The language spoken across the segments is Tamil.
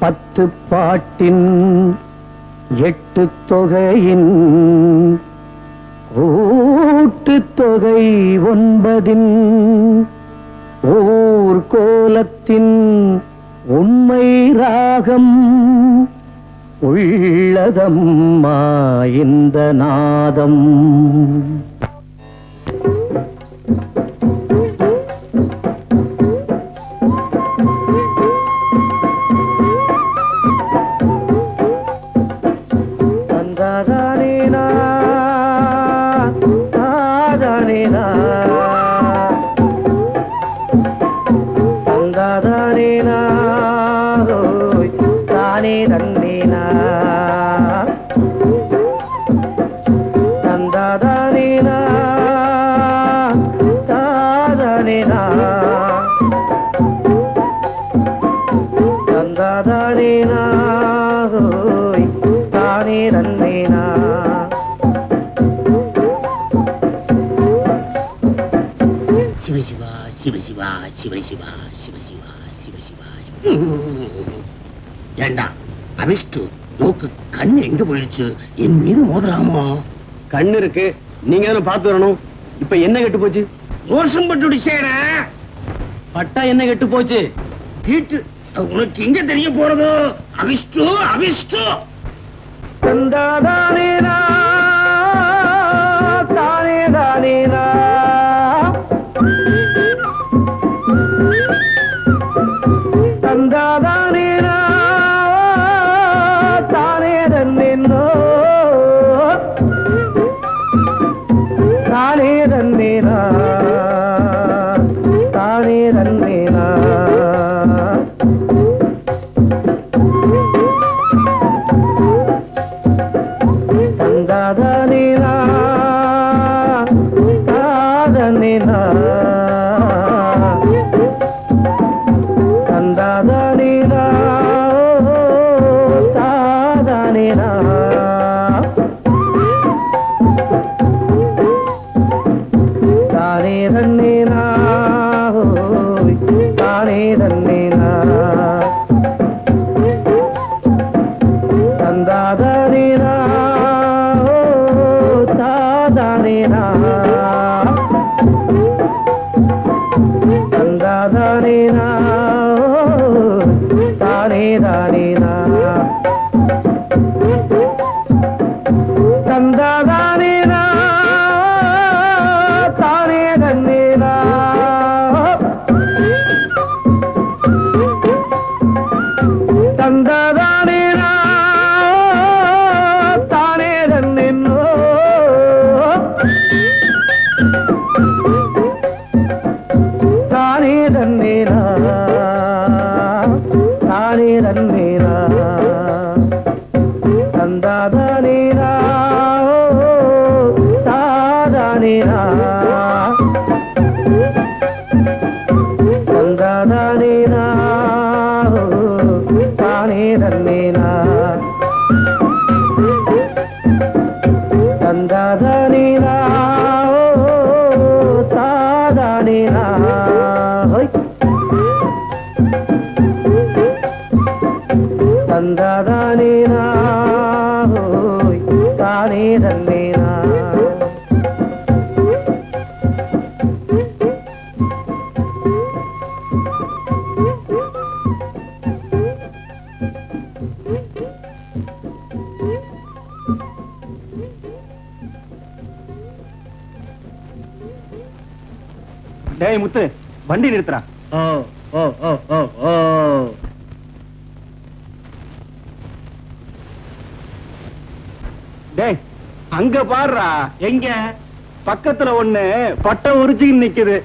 10 பாட்டின் 8 தொகையின் கூட்டுத் தொகை 9 ஓர் கோலத்தின் உண்மை ராகம் உள்ளதம்மா இந்த நாதம். ஏண்டா அவிஷ்டு நோக்கு கண்ணு எங்க போயிடுச்சு? என் மீது மோதலாமா? கண்ணு இருக்கு, நீங்க தானே பார்த்து வரணும். இப்ப என்ன கெட்டு போச்சு? ரோஷம் பட்டுடுச்சேன பட்டா என்ன கெட்டு போச்சு? தீட்டு உனக்கு எங்க தெரிய போறதோ? அவிஷ்டு அவிஷ்டு தந்தாதானேனா தானே தானேனா தந்தாதானேனா தானே தன்னேனோ தானே தன்னேனா தானே தன்னேனா தந்தாதானேனா தாதனேனா தந்தாதானேனா தாதானேனா தானே தன்னேனா தானே தன்னேனா தந்தாதானேனா தாதானேனா தந்தாதானேனா தானே தானேனா தந்தாதானேனா தானே தன்னேனா தந்தாதானேனா தானே தன்னேனோ தானே தன்னேனா தானே தன்னேனா தந்தாதானேனா தாதானேனா தந்தாதானேனா தானே தன்னேனா தந்தாதானேனா தாதானேனா தந்தாதானேனா தானே தன்னேனா டேய் முத்து, வண்டி நிறுத்துறா. ஓ ஓ ஓ ஓ ஓ டேய் அங்க பாருடா. எங்க? பக்கத்துல ஒண்ணு பட்டை உரிச்சுன்னு நிக்குது.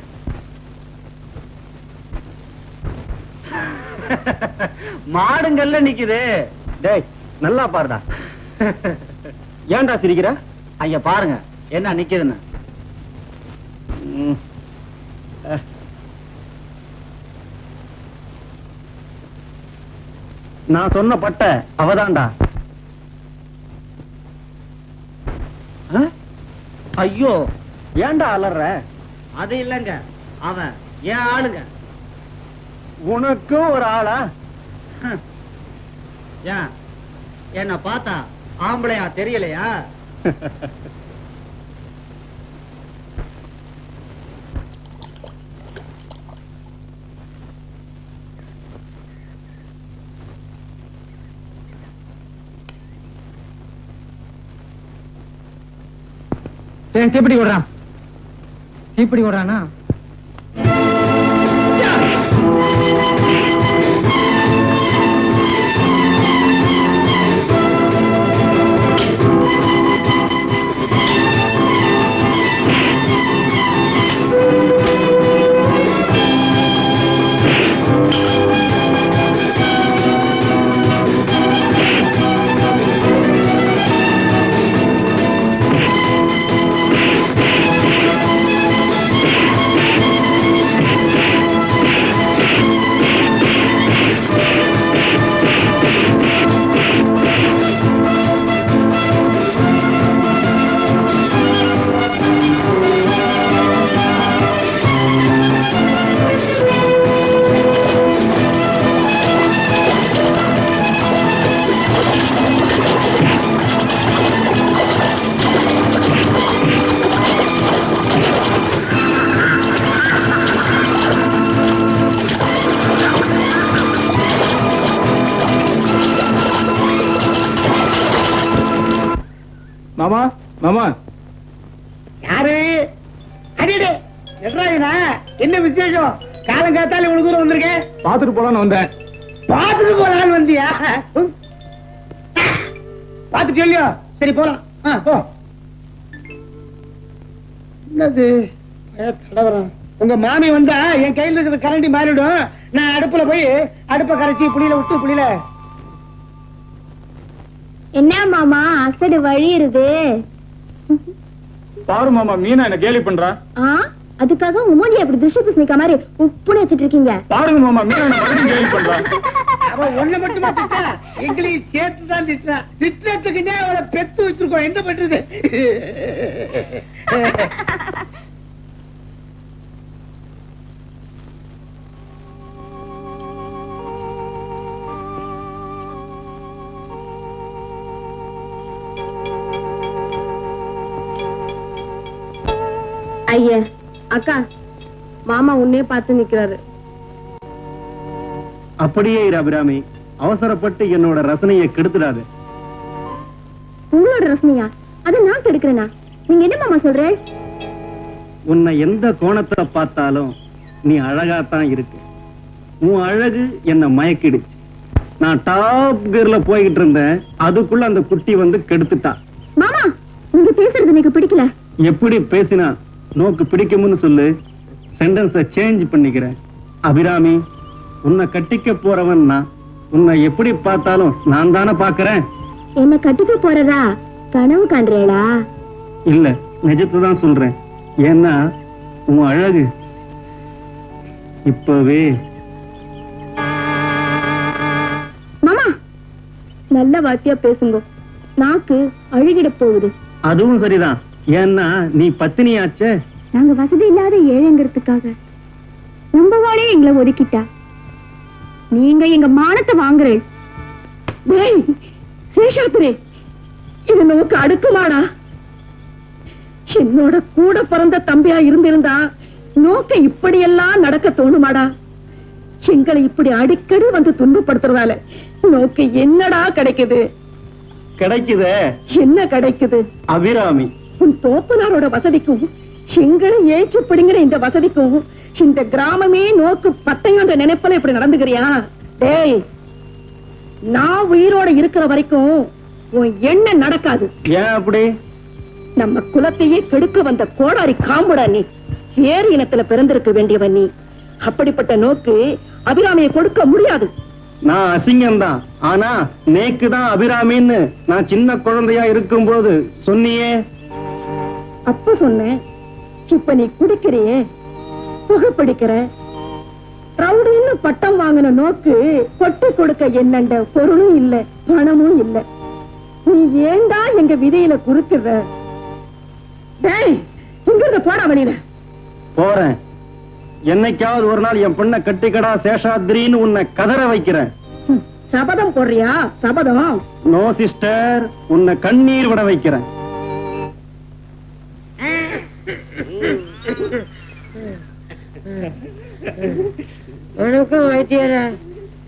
மாடுங்கள்ல நிக்குது. டேய் நல்லா பாருடா. ஏன்டா சிரிக்கிற? ஐயா பாருங்க என்ன நிக்குதுன்னு. நான் சொன்ன பட்டை அவதான்டா. ஐயோ ஏன்டா அலற? அது இல்லங்க, அவன் ஏன் ஆளுங்க. உனக்கும் ஒரு ஆளா? ஏன் என்ன பார்த்தா ஆம்பளையா தெரியலையா? தீப்பிடி விடுறான், தீப்பிடி விடுறானா? மாமா மாமா, யாரு? அடிடே எட்ராயினா, என்ன விசேஷம்? காலங்காத்தால இவ்வளவு தூரம் வந்திருக்கேன். பாத்துட்டு போலான்னு வந்தேன். பாத்துட்டு போலான்னு வந்தியா? பாத்துட்டு இல்லையோ? சரி போலாம். போ. என்னது தடவரம்? உங்க மாமி வந்தா என் கையில இருக்கிற கரண்டி மாறிடும். நான் அடுப்புல போய் அடுப்ப கரைச்சி புளியில விட்டு புளியில. என்ன மாமா அசடு வழியிருது? பாரு மாமா, மீனா என்ன கேலி பண்றா. அதுக்காக உமோஜி அப்படி துஷ்டி புஷ்ணிக்க மாதிரி உப்புன்னு வச்சிட்டு இருக்கீங்க. பாருங்க மாமா, மீனா என்ன மறுபடியும் கேலி பண்றா. அவ ஒண்ணு மட்டுமா திட்டா, எங்களையும் சேர்த்துதான் திட்டா. திட்டத்துக்குன்னே அவளை பெத்து வச்சிருக்கோம். என்ன பண்றது? ஐயா அக்கா, மாமா உன்னே பார்த்து நிக்கிறாரு. அப்படியே இரு அபிராமி, அவசரப்பட்டு என்னோட ரசனையை கெடுத்துடாது. உங்களோட ரசனையா? அதை நான் கெடுக்கிறேனா? நீங்க என்ன மாமா சொல்ற? உன்னை எந்த கோணத்தை பார்த்தாலும் நீ அழகாத்தான் இருக்கு. உன் அழகு என்ன மயக்கிடுச்சு. நான் டாப் கியர்ல போய்கிட்டு இருந்தேன், அதுக்குள்ள அந்த குட்டி வந்து கெடுத்துட்டா. மாமா, நீங்க பேசுறது எனக்கு பிடிக்கல. எப்படி பேசினா நோக்கு பிடிக்கும்னு சொல்லு, சென்டென்ஸ சேஞ்ச் பண்ணிக்கிறேன். அபிராமி, உன்னை கட்டிக்க போறவன் நான். உன்னை எப்படி பார்த்தாலும் நான் தானே பாக்குறேன். என்ன கட்டிக்க போறதா கனவு காண்றேடா? இல்ல, நிஜத்தை தான் சொல்றேன். ஏன்னா உன் அழகு இப்பவே. மாமா, நல்ல வார்த்தையா பேசுங்க. நாக்கு அழுகிட போகுது. அதுவும் சரிதான். ஏன்னா நீ பத்தினியாச்சே. நாங்க வசதி இல்லாத ஏழைங்கிறதுக்காக நம்ம வாழே எங்களை ஒதுக்கிட்டா. நீங்க எங்க மானத்தை வாங்குறேன். சேஷாத்திரே, இது நோக்கு அடுக்குமாடா? என்னோட கூட பிறந்த தம்பியா இருந்திருந்தா நோக்க இப்படியெல்லாம் நடக்க தோணுமாடா? எங்களை இப்படி அடிக்கடி வந்து துன்பப்படுத்துறதால நோக்கு என்னடா கிடைக்குது? கிடைக்குதே. என்ன கிடைக்குது? அபிராமி, உன் தோப்பனாரோட வசதிக்கும் எங்களை ஏச்சு பிடிங்கிற இந்த வசதிக்கும் இந்த கிராமமே நோக்கு பத்தையோன்ற நினைப்பல இப்படி நடந்துக்கிறியா? டேய், நான் உயிரோட இருக்கிற வரைக்கும் உன் எண்ணம் நடக்காது. ஏன் அப்படி? நம்ம குலத்தையே கெடுக்க வந்த கோடாரி காம்புடா நீ. வேறு இனத்துல பிறந்திருக்க வேண்டியவன் நீ. அப்படிப்பட்ட நோக்கு அபிராமியை கொடுக்க முடியாது. நான் அசிங்கம்தான். ஆனா நேக்குதான் அபிராமின்னு நான் சின்ன குழந்தையா இருக்கும்போது சொன்னியே. அப்ப சொன்னேன். இப்ப நீ குடிக்கிறியே, புகைப்பிடிக்கிற, ரவுடின்னு பட்டம் வாங்கின நோக்கு கொட்டி கொடுக்க என்னண்ட பொருளும் இல்ல, பணமும் இல்ல. நீ ஏண்டா எங்க விதையில குறுக்குற? டேய், இங்கிருந்து போடா வெளியில. போறேன். என்னைக்காவது ஒரு நாள் என் பொண்ணை கட்டிக்கடா சேஷாத்ரின்னு உன்னை கதற வைக்கிறேன். சபதம் போடுறியா? சபதம். நோ சிஸ்டர், உன்னை கண்ணீர் விட வைக்கிறேன். வணக்கம் வைத்தியரா,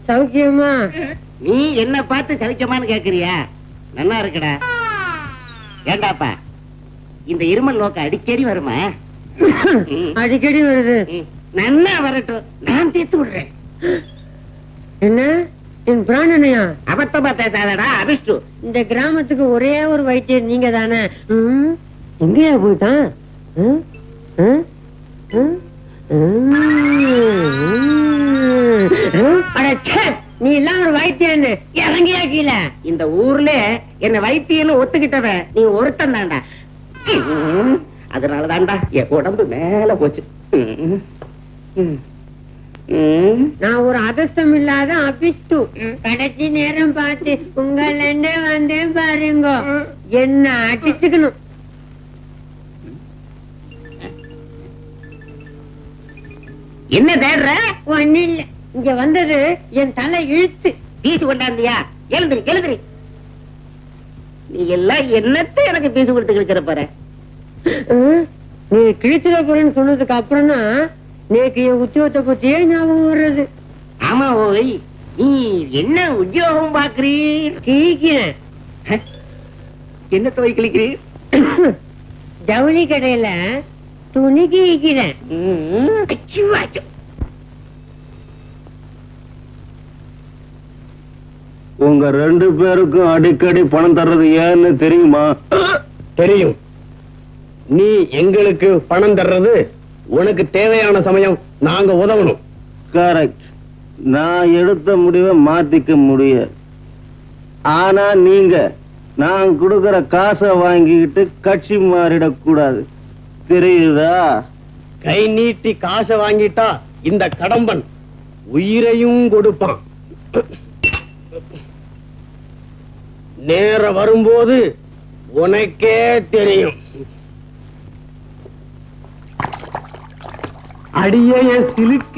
சௌக்கியமா? நீ என்ன பார்த்து சவிக்கமான்னு கேக்குறியா? நல்லா இருக்குடா. ஏண்டாப்பா, இந்த இருமல் நோக்க அடிக்கடி வருமா? அடிக்கடி வருது. நல்லா வரட்டும், நான் தீர்த்து விடுறேன். என்ன என் பிராணனையா? அபத்தமா பேசாதடா அபிஷ்டு. இந்த கிராமத்துக்கு ஒரே ஒரு வைத்தியர் நீங்க தானே? எங்கயா போயிட்டான்? நீ எல்லாம் ஒரு வைத்தியன்னு இறங்கியா கீழே? இந்த ஊர்ல என்ன வைத்தியன்னு ஒத்துக்கிட்டவன் நீ ஒருத்தன் தான்டா. அதனாலதான்டா என் உடம்பு மேல போச்சு. நான் ஒரு அதிர்ஷ்டம் இல்லாத அபிஷ்டு. கடைசி நேரம் பார்த்து உங்கள வந்தேன் பாருங்க. என்ன அடிச்சுக்கணும். என்ன தேடுற? ஒண்ணு இல்ல, இங்க வந்தது என் தலை இழுத்து. பீசு கொண்டாந்தியா? எழுந்திரி எழுந்திரி. நீ எல்லாம் என்னத்தை எனக்கு பீசு கொடுத்து கிழிக்கிற பாரு. நீ கிழிச்சிட போறேன்னு சொன்னதுக்கு அப்புறம் தான் நேக்கு என் உத்தியோகத்தை பத்தியே ஞாபகம் வர்றது. ஆமா ஓய், நீ என்ன உத்தியோகம் பாக்குறீர்? கிழிக்கிறேன். என்ன துவை கிழிக்கிறீர்? ஜவுளி கடையில துணி கிழிக்கிறேன். அச்சோ, அச்சோ. உங்க 2 பேருக்கும் அடிக்கடி பணம் தர்றது ஏன்னு தெரியுமா? தெரியும். நீ எங்களுக்கு பணம் தர்றது உனக்கு தேவையான சமயம் நாங்க உதவணும். கரெக்ட். நான் எடுத்த முடிவை மாத்திக்க முடியாது. ஆனா நீங்க நான் கொடுக்கிற காசை வாங்கிக்கிட்டு கட்சி மாறிடக்கூடாது, தெரியுதா? கை நீட்டி காசை வாங்கிட்டா இந்த கடம்பன் உயிரையும் கொடுப்பான். நேரம் வரும்போது உனக்கே தெரியும். அடியே சிலுக்க.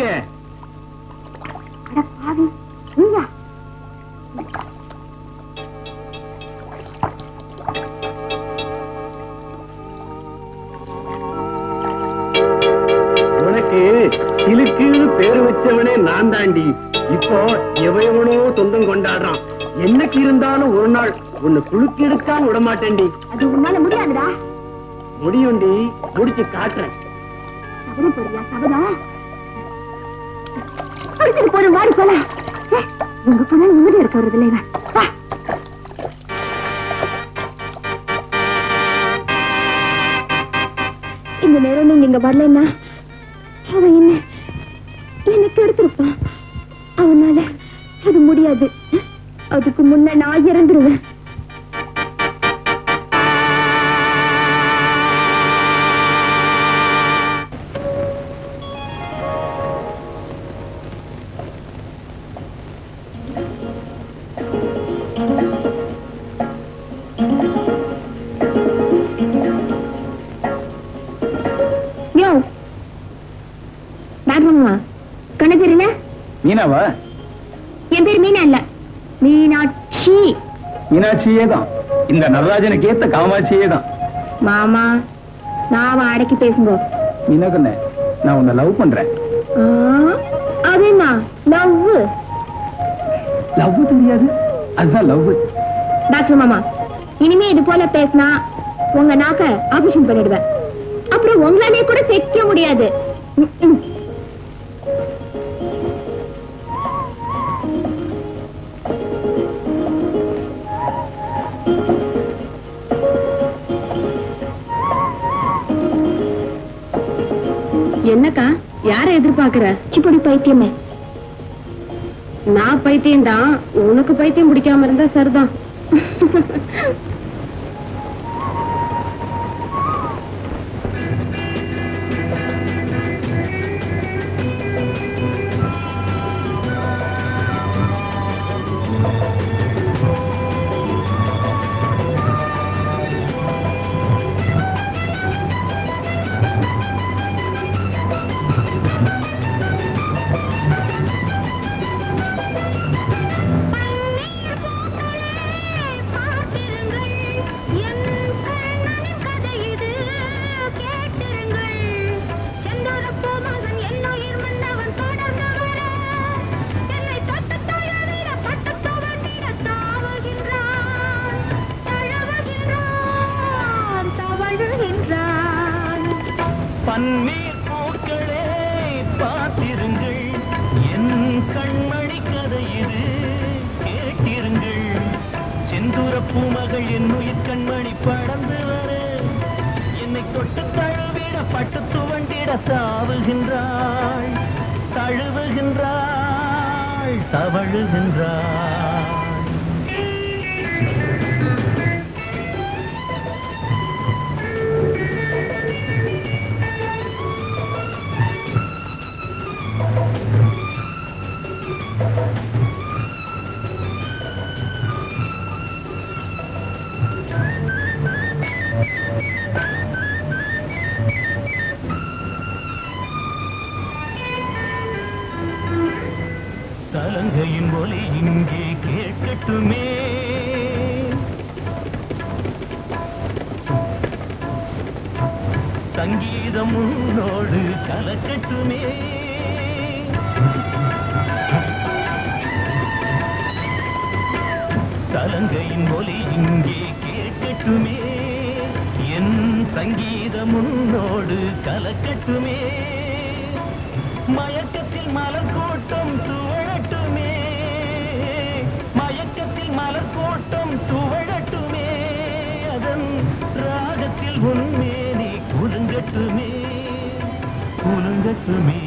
உனக்கு சிலுக்கு பேரு வச்சவனே நான் தாண்டி. இப்போ எவனோ சொந்தம் கொண்டாடுறான். என்னைக்கு இருந்தாலும் ஒரு நாள் உன்னை குலுக்கி எடுக்காம விட மாட்டேன்டி. அது உன்னால முடியாதுடா. முடியும்டி, முடிச்சு காட்டுறேன். சபதம் போடுறியா? சபதம் அடிச்சுட்டு போற மாதிரி போல. உங்க போனா நிம்மதி இருக்க வருது இல்லையா? இந்த நேரம் நீங்க இங்க வரலன்னா அவன் எனக்கு எடுத்திருப்பான். அவனால அது முடியாது. அதுக்கு முன்ன நான் இறந்துருவேன். கண்ணு தெரியல? மீனாவா? என் பேர் மீனா இல்ல, மீனாட்சி. மீனாட்சியே தான். இந்த நடராஜனுக்கு ஏத்த காமாட்சியே தான். மாமா, நான் அடக்கி பேசுங்க. மீனா கண்ணே, நான் உன்னை லவ் பண்றேன். அது என்ன லவ்? லவ் தெரியாது, அதுதான் லவ். டாக்டர் மாமா, இனிமே இது போல பேசினா உங்க நாக்க ஆபரேஷன் பண்ணிடுவேன். அப்புறம் உங்களாலே கூட தைக்க முடியாது. என்னக்கா, யார எதிர்பார்க்கிற? சிப்படி பைத்தியமே. நான் பைத்தியம் தான், உனக்கு பைத்தியம் பிடிக்காம இருந்தா சரிதான். செந்தூர பூமகள் என் உயிர் கண்மணி படந்து வர என்னை தொட்டு தழுவிட பட்டு துவண்டிட தாவுகின்றாள் தழுவுகின்றாள் தவழுகின்றாள். சலங்கையின் ஒலி இங்கே கேட்கட்டுமே, சங்கீதம் உன்னோடு கலக்கட்டுமே. சலங்கையின் ஒலி இங்கே கேட்கட்டுமே, என் சங்கீதம் உன்னோடு கலக்கட்டுமே. மயக்கத்தில் மலர் கூட்டம் துவழட்டுமே, மயக்கத்தில் மலர் கூட்டம் துவழட்டுமே. அதன் ராகத்தில் உன்மேனி குலுங்கட்டுமே குலுங்கட்டுமே.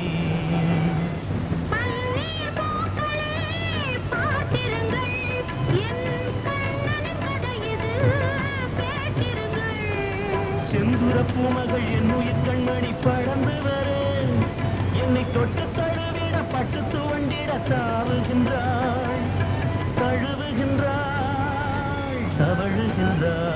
செந்துர பூமகள் என் உயிர் கண்மணி படந்து வர என்னை தொட்டு தழுவிட பட்டு துவண்டிட தாவுகின்றாள் தழுவுகின்றாள் தவழுகின்றாள்.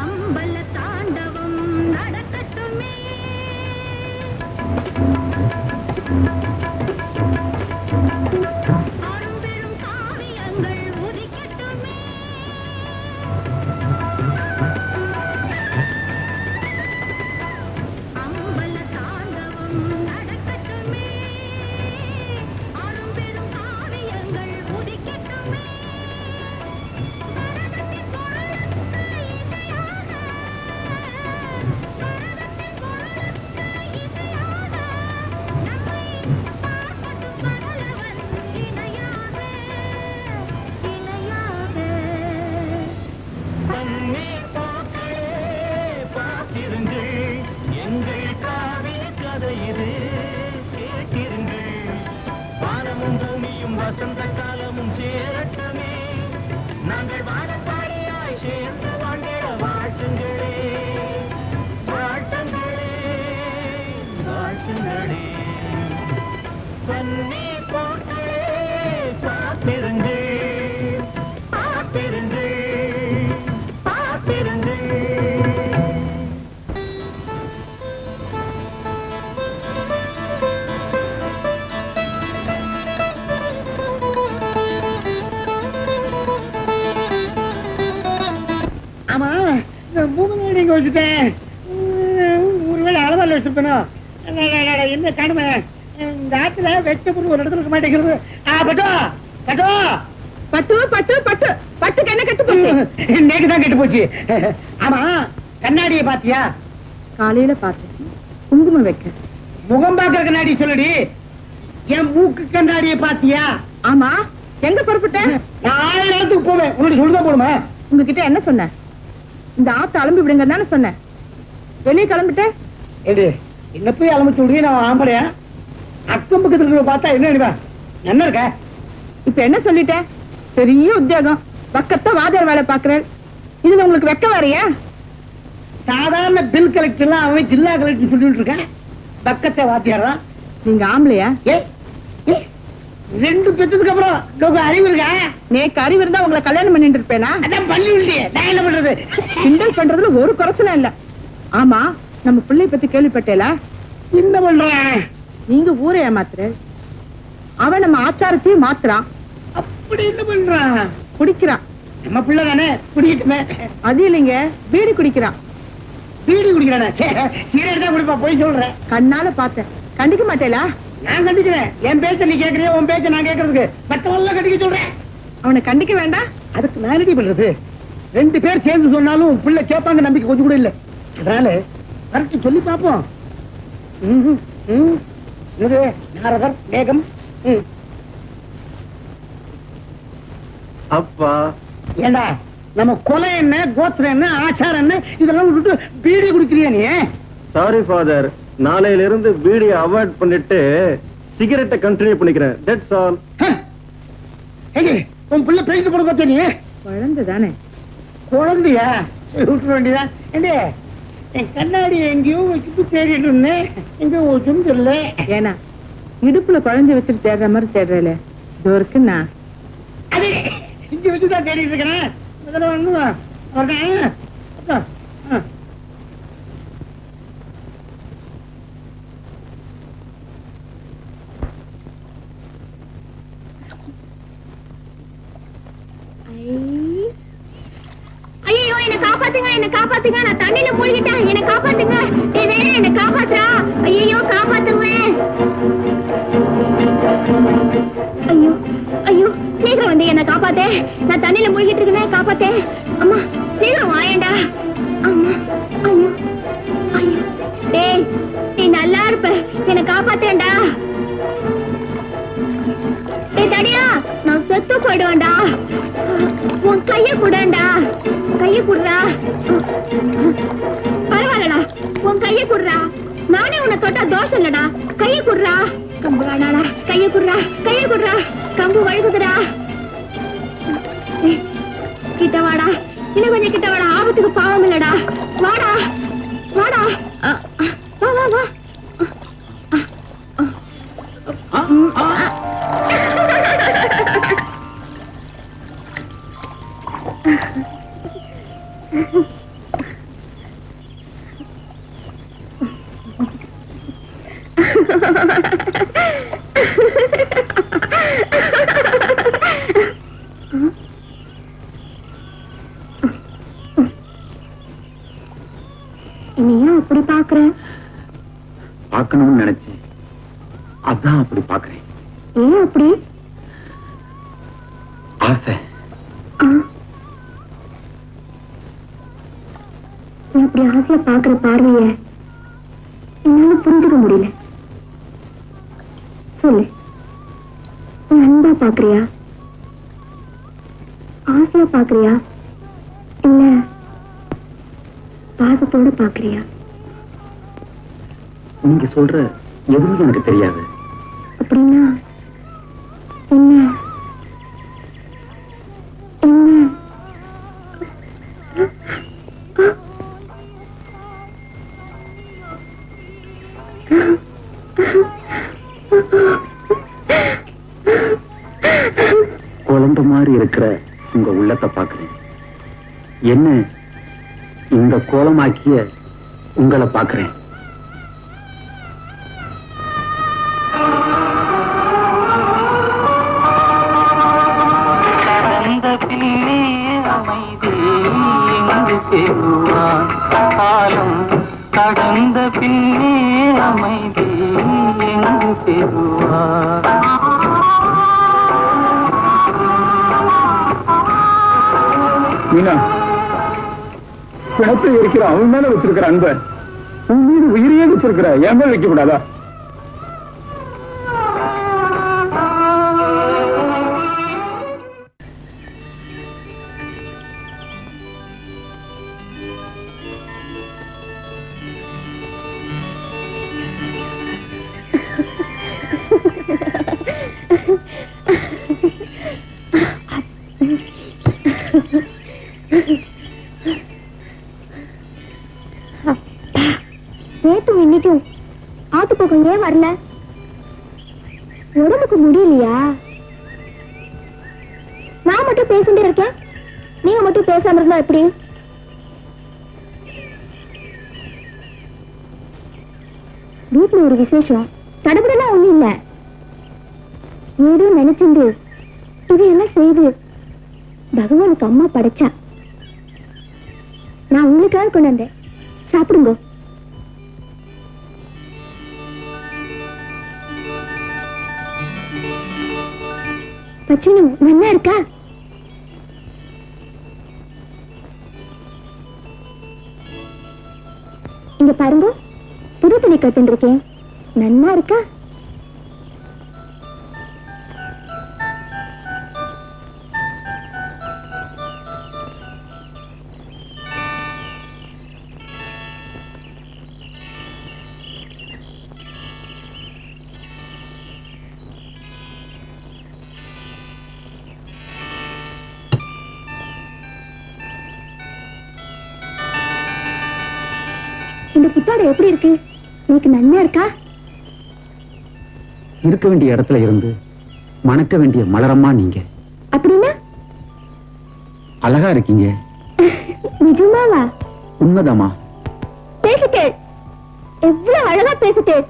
அம்பல தாண்டவம் நடக்கட்டுமே, அரும்பெரும் காவியங்கள் உதிக்கட்டுமே. அம்பல தாண்டவம் நடக்கட்டுமே, அரும்பெரும் காவியங்கள் உதிக்கட்டுமே. பன்னீர் பூக்களே பார்த்திருங்கள், எங்கள் காவிய கதை இது கேட்டிருங்கள். வானமும் பூமியும் வசந்த காலமும் சேரட்டுமே, நாங்கள் வானப்பாடியாய் சேர்ந்து வாழ்ந்திட வாழ்த்துங்களே வாழ்த்துங்களே வாழ்த்துங்களே. பன்னீர் பூக்களே பார்த்திருங்கள் பார்த்திருங்கள் பார்த்திருங்கள். ஆமா பூமி நீங்க வச்சுட்டேன், ஒருவேளை அளவால வச்சிருப்பேனோ. என்ன காணுமே இந்த ஆத்துல வெச்ச பொருள் ஒரு இடத்துல இருக்க மாட்டேங்கிறது. பட்டோ பட்டோ பட்டு பட்டு பட்டு பட்டுக்கு என்ன கட்டு போச்சு? நேக்குதான் கெட்டு போச்சு. ஆமா கண்ணாடியை பாத்தியா? காலையில பார்த்தேன், குங்குமம் வைக்க. முகம் பாக்குற கண்ணாடி சொல்லுடி. என் மூக்கு கண்ணாடியை பாத்தியா? ஆமா, எங்க புறப்பட்டேன்? நான் 1000 இடத்துக்கு போவேன், உன்னுடைய சொல்லுதான் போடுமா? உங்ககிட்ட என்ன சொன்னேன்? இந்த ஆத்த அலம்பி விடுங்க தானே சொன்னேன். வெளியே கிளம்பிட்டேன். ஏடு என்ன போய் அலம்பிச்சு விடுங்க, நான் ஆம்பளையா? அக்கம் பக்கத்துல இருக்கிற பார்த்தா என்ன நினைப்பா? என்ன இருக்க? இப்ப என்ன சொல்லிட்டேன்? பெரிய உத்தியோகம், பக்கத்த வாதியார் வேலை பாக்குறேன். இதுல உங்களுக்கு வெக்க வரையா? சாதாரண பில் கலெக்டர் எல்லாம் அவன் ஜில்லா கலெக்டர் சொல்லிட்டு இருக்கான். பக்கத்தை வாத்தியாரா? நீங்க ஆம்பளையா? ஏ 2 பெத்ததுக்கு அப்புறம் உங்க அறிவு இருக்கா? நேக்கு அறிவு இருந்தா உங்களை கல்யாணம் பண்ணிட்டு இருப்பேனா? அதான் பள்ளி இல்லையே, நான் என்ன பண்றது? கிண்டல் பண்றதுல ஒரு குறைச்சலும் இல்ல. ஆமா, நம்ம பிள்ளை பத்தி கேள்விப்பட்டேல? என்ன பண்றேன்? நீங்க ஊரை ஏமாத்துற, அவன் நம்ம ஆச்சாரத்தையும் மாத்துறான். அப்படி என்ன பண்றான்? குடிக்கிறான். நம்ம பிள்ளை தானே, குடிக்கட்டுமே. அது இல்லைங்க, பீடி குடிக்கிறான். பீடி குடிக்கிறானா? சீரட் தான் குடிப்பா, போய் சொல்றேன். கண்ணால பார்த்தேன். கண்டிக்க மாட்டேலா? நான் கண்டிக்கிறேன். என் பேச்ச நீ கேக்குறிய, உன் பேச்ச நான் கேக்குறதுக்கு மத்தவெல்லாம் கண்டிக்க சொல்றேன். அவனை கண்டிக்க வேண்டாம். அதுக்கு நான் ரெடி பண்றது. 2 பேர் சேர்ந்து சொன்னாலும் பிள்ளை கேட்பாங்க நம்பிக்கை கொஞ்சம் கூட இல்ல. அதனால கரெக்ட் சொல்லி பார்ப்போம். இது நாரதர் மேகம். அப்பா, ஏண்டா நம்ம கொலை என்ன, கோத்திரம் என்ன, ஆச்சாரம் என்ன, இதெல்லாம் விட்டுட்டு பீடி குடிக்கிறியா நீ? சாரி ஃபாதர், நாளையில இருந்து பீடியை அவாய்ட் பண்ணிட்டு சிகரெட்டை கண்டினியூ பண்ணிக்கிறேன். That's all. உன் பிள்ளை பேசிட்டு போட பார்த்தே நீ? குழந்தை தானே. குழந்தையா? விட்டுற வேண்டியதான். ஏண்டே, என் கண்ணாடி எங்கேயோ வச்சுட்டு தேடிட்டு இருந்தேன், எங்க வச்சுன்னு தெரியல. ஏன்னா இடுப்புல குழந்தை வச்சுட்டு தேடுற மாதிரி தேடுறல இது இருக்குன்னா அது இங்க வச்சுதான் தேடிட்டு இருக்கிறேன். ஐயோ, என்ன காப்பாத்துங்க, என்ன காப்பாத்துங்க, நான் தண்ணியில மூழ்கிட்டேன், என்ன காப்பாத்துங்க, என்ன காப்பாத்துறா, ஐயோ காப்பாத்துங்க. ஐயோ ஐயோ, சீக்கிரம் வந்து என்ன காப்பாத்தே, நான் தண்ணியில மூழ்கிட்டு இருக்கேன், காப்பாத்தே. அம்மா சீக்கிரம் வாயேண்டா. அம்மா ஐயோ ஐயோ, டேய் நீ நல்லா இருப்ப, என்ன காப்பாத்தேண்டா. டேய் தடியா, நான் செத்து போயிடுவேன்டா. உன் கைய குடண்டா, கைய குடுறா. பரவாயில்லடா, உன் கைய குடுறா, நானே உன்னை தொட்டா தோஷம் இல்லடா. கைய குடுறா, கம்பு வேணாடா, கைய குடுறா, கைய குடுறா, கம்பு வழுகுதுடா. கிட்ட வாடா, இன்னும் கொஞ்சம் கிட்ட வாடா, ஆபத்துக்கு பாவம் இல்லடா. வாடா வாடா, வா வா வா. நீ ஏன் அப்படி பாக்குற? பார்க்கணும்னு நினைச்சேன், அதான் அப்படி பாக்குறேன். ஏன் அப்படி? ஆசை. நீ அப்படி ஆசையா பாக்குற பார்வைய என்னால புரிஞ்சுக்க முடியல. சொல்லு, நீ அன்பா பாக்குறியா, ஆசையா பாக்குறியா, இல்ல பாசத்தோட பாக்குறியா? நீங்க சொல்ற எதுவும் எனக்கு தெரியாது. அப்படின்னா என்ன என்ன? குழந்தை மாதிரி இருக்கிற உங்க உள்ளத்தை பாக்குறேன். என்ன இந்த கோலமாக்கிய உங்களை பாக்குறேன். கடந்த பின்னே அமைதி எங்கு பெறுவான் காலம், கடந்த பின்னே அமைதி எங்கு பெறுவான். மீனா, பிணத்தை இருக்கிற அவன் மேல வச்சிருக்கிற அன்ப உன் மீது உயிரையே வச்சிருக்கிற என் மேல வைக்க கூடாதா? நேற்றும் இன்னைக்கும் ஆட்டு பக்கம் ஏன் வரல? உடம்புக்கு முடியலையா? நான் மட்டும் பேசிட்டே இருக்கேன், நீங்க மட்டும் பேசாம இருந்தா எப்படி? வீட்டுல ஒரு விசேஷம், தடபுடலாம் ஒண்ணும் இல்ல, ஏதோ நினைச்சுண்டு கட்டுரையெல்லாம் செய்து பகவானுக்கு அம்மா படைச்சா. நான் உங்களுக்காக கொண்டு வந்தேன், சாப்பிடுங்க. பச்சினு நல்லா இருக்கா? இங்க பாருங்க, புது துணி கட்டு இருக்கேன், நல்லா இருக்கா? இந்த புத்தாடை எப்படி இருக்கு? உங்களுக்கு நல்லா இருக்கா? இருக்க வேண்டிய இடத்துல இருந்து மணக்க வேண்டிய மலரம்மா நீங்க. அப்படின்னா அழகா இருக்கீங்க. நிஜமாவா? உண்மைதாமா. பேசிட்டேன், எவ்வளவு அழகா பேசிட்டேன்.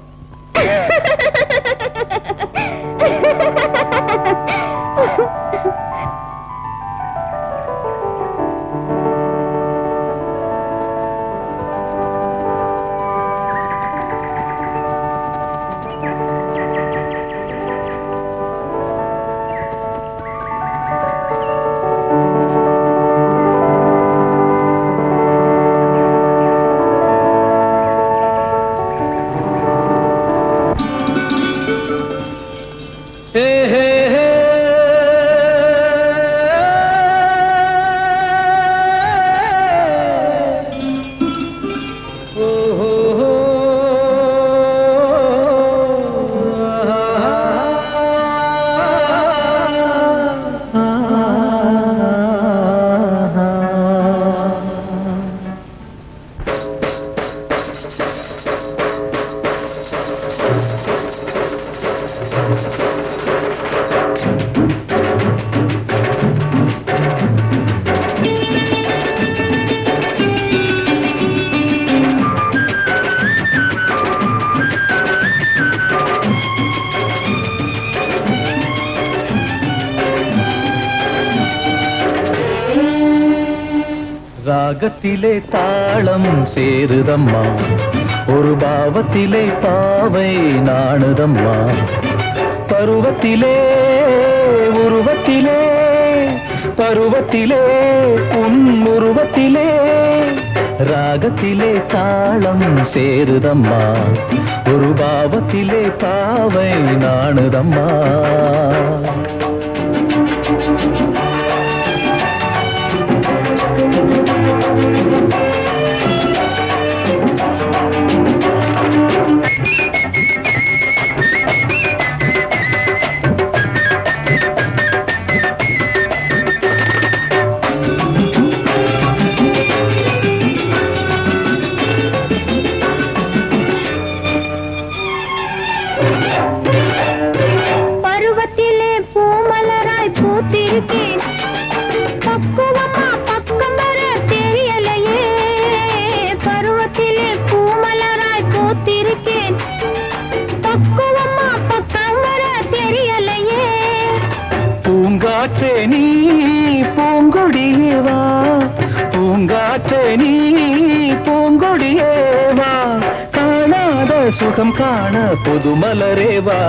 ராகத்திலே தாளம் சேருதம்மா, ஒரு பாவத்திலே பாவை நாணுதம்மா. பருவத்திலே உருவத்திலே, பருவத்திலே உன் உருவத்திலே, ராகத்திலே தாளம் சேருதம்மா, ஒரு பாவத்திலே பாவை நாணுதம்மா. பருவத்திலே பூமலராய் பூத்திருக்கேன், பக்குவமா பக்கம் வர தெரியலையே. பருவத்திலே பூமலராய் பூத்திருக்கேன், பக்குவமா பக்கம் வர தெரியலையே. பூங்காற்றே நீ பூங்கொடியே வா, பூங்காற்றே நீ பூங்கொடியே வா, காணாத சுகம் காண புதுமலரே வா.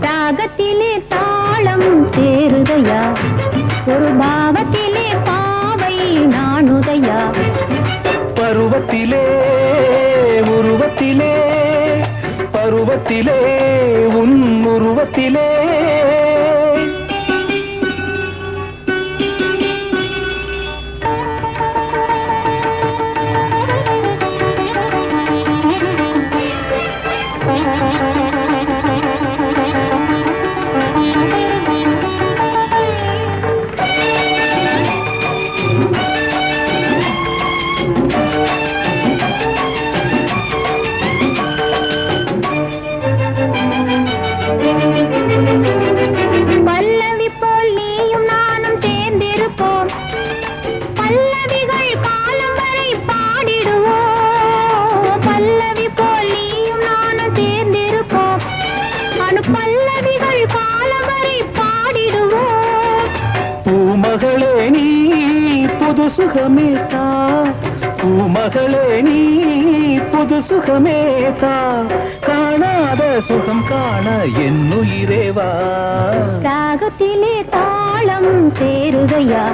ராகத்திலே தாளம் சேருதையா, ஒரு பாவத்திலே பாவை நாணுதையா. பருவத்திலே உருவத்திலே, பருவத்திலே உன் உருவத்திலே. புது சுகமேதா பூமகளே நீ புது சுகமேதா காணாத சுகம் காண என்னுயிரேவா ராகத்திலே தாளம் சேருதையா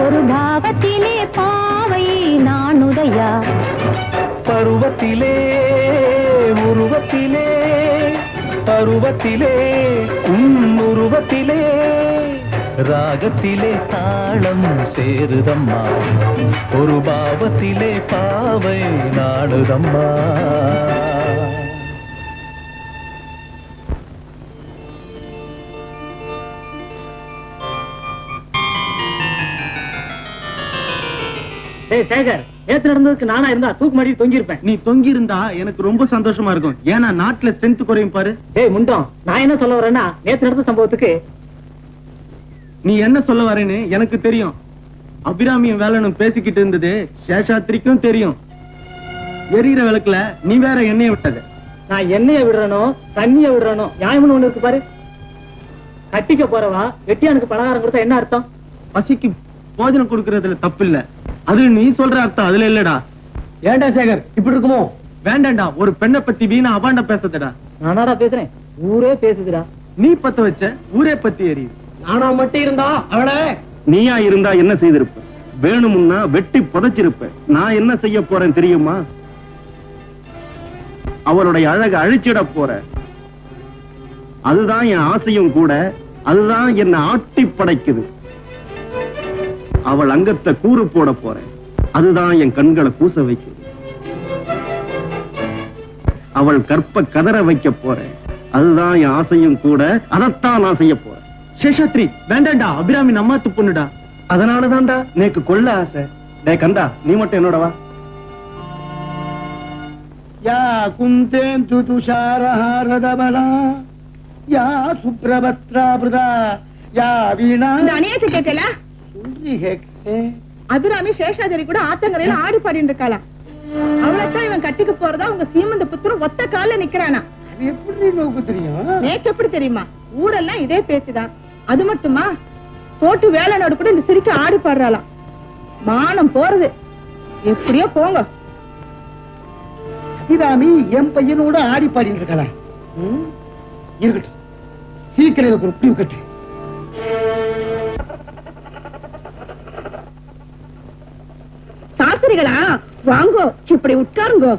ஒரு பாவத்திலே பாவை நானுதையா பருவத்திலே உருவத்திலே பருவத்திலே உருவத்திலே ராகத்திலே தாளம் சேருதம்மா ஒரு பாவத்திலே பாவை நாடுதம்மா சேகர், நேத்து நடந்ததுக்கு நானா இருந்தா தூக்கு மாட்டி தொங்கி இருப்பேன். நீ தொங்கி இருந்தா எனக்கு ரொம்ப சந்தோஷமா இருக்கும். ஏன்னா நாட்டுல ஸ்ட்ரென்த் குறையும் பாரு. ஏய் முண்டம், நான் என்ன சொல்ல வரேன்னா நேத்து நடந்த சம்பவத்துக்கு நீ என்ன சொல்ல வரேன்னு எனக்கு தெரியும். அபிராமியும் வேலனும் பேசிக்கிட்டு இருந்தது சேஷாத்திரிக்கும் தெரியும். எரியிற விளக்குல நீ வேற எண்ணெயை விட்டது. நான் எண்ணெய விடுறனோ தண்ணிய விடுறனோ நியாயம்னு ஒண்ணு இருக்கு பாரு. கட்டிக்க போறவா வெட்டியானுக்கு பலகாரம் கொடுத்தா என்ன அர்த்தம்? பசிக்கு போஜனம் கொடுக்கறதுல தப்பு இல்ல. அது நீ சொல்ற அர்த்தம் அதுல இல்லடா. ஏண்டா சேகர் இப்படி இருக்குமோ? வேண்டாண்டா, ஒரு பெண்ணை பத்தி வீணா அபாண்ட பேசுறதுடா. நானாடா பேசுறேன், ஊரே பேசுதுடா. நீ பத்த வச்ச ஊரே பத்தி எரியுது. நானா மட்டும் இருந்தா அவளை நீயா இருந்தா என்ன செய்திருப்ப? வேணும்னா வெட்டி புதைச்சிருப்ப. நான் என்ன செய்ய போறேன் தெரியுமா? அவளுடைய அழகை அழிச்சிட போற. அதுதான் என் ஆசையும் கூட. அதுதான் என்ன ஆட்டி படைக்குது. அவள் அங்கத்தை கூறு போட போறேன். அதுதான் என் கண்களை கூச வைக்குது. அவள் கற்ப கதற வைக்க போறேன். அதுதான் என் ஆசையும் கூட. அதைத்தான் நான் செய்ய போறேன். சேஷாத்ரி வேண்டாண்டா, அபிராமி நம்மாத்து பொண்ணுடா. அதனாலதான்டா நேக்கு கொள்ள ஆசை. டேய் கந்தா, நீ மட்டும் என்னோட வா. யா குந்தேந்து துஷாரஹாரதபலா யா சுப்ரபத்ராபிருதா யா வீணா அநியாயத்தை கேட்கல. சொல்றி கேட்கே. அபிராமி சேஷாதரி கூட ஆத்தங்கரையில ஆடி பாடிட்டு இருக்காளா. அவளைத்தான் இவன் கட்டிக்க போறதா உங்க சீமந்த புத்திரம் ஒத்த கால நிக்கிறானா. அது எப்படி நோக்கு தெரியும்? நேக்கு எப்படி தெரியுமா? ஊரெல்லாம் இதே பேச்சுதான். அது மட்டுமா, தோட்டு வேலைனோடு கூட இந்த சிரிக்க ஆடி பாடுறாளாம். மானம் போறது. எப்படியோ போங்க. அபிராமி என் பையனோட ஆடி பாடிட்டு இருக்காளா? இருக்கட்டும், சீக்கிரம் இதுக்கு ஒரு முடிவு கட்டு. சாஸ்திரிகளா வாங்கோ, இப்படி உட்காருங்கோ.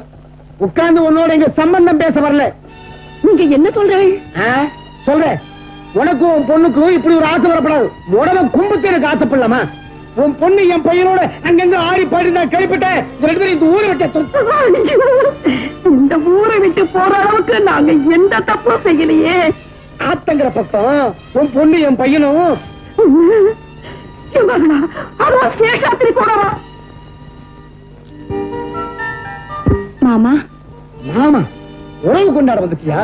உட்கார்ந்து உன்னோட இங்க சம்பந்தம் பேச வரல. நீங்க என்ன சொல்றேன்? சொல்றேன், உனக்கும் உன் பொண்ணுக்கும் இப்படி ஒரு ஆசை வரப்படாது. உடனே கும்பத்து எனக்கு ஆசைப்படலாமா? உன் பொண்ணு என் பையனோட அங்கங்க ஆடி பாடி நான் கழிப்பிட்டேன். ரெண்டு பேரும் இந்த ஊரை விட்டு இந்த ஊரை விட்டு போற அளவுக்கு நாங்க எந்த தப்பும் செய்யலையே. ஆத்தங்கிற பக்கம் உன் பொண்ணு என் பையனும் சேஷாத்திரி போடவா? மாமா மாமா உறவு கொண்டாட வந்துட்டியா?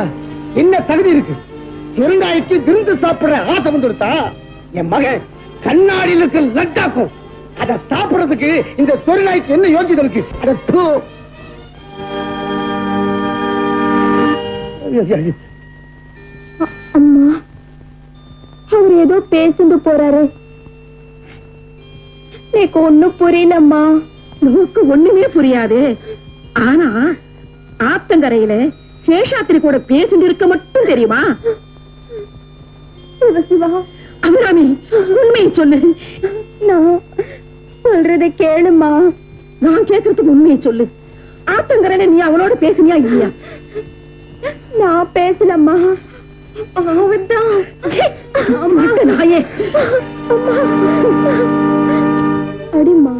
என்ன தகுதி இருக்கு? பெருங்காய்க்கு விருந்து சாப்பிடுற ஆசை வந்துடுத்தா? என் மகன் கண்ணாடியில் இருக்க லட்டாக்கும். அதை சாப்பிடுறதுக்கு இந்த தொழிலாய்க்கு என்ன யோசிச்சு இருக்கு? அம்மா, அவர் ஏதோ பேசிட்டு போறாரு. எனக்கு ஒண்ணும் புரியலம்மா. நமக்கு ஒண்ணுமே புரியாது. ஆனா ஆத்தங்கரையில சேஷாத்திரி கூட பேசிட்டு இருக்க மட்டும் தெரியுமா? சிவசிவா, அபிராமி உண்மையை சொல்லு. நான் சொல்றதை கேளுமா. நான் கேட்கறதுக்கு உண்மையை சொல்லு. ஆத்தங்கரையில நீ அவளோட பேசுனியா இல்லையா? நான் பேசலம்மா. அவன்தான். நாயே, அடிமா,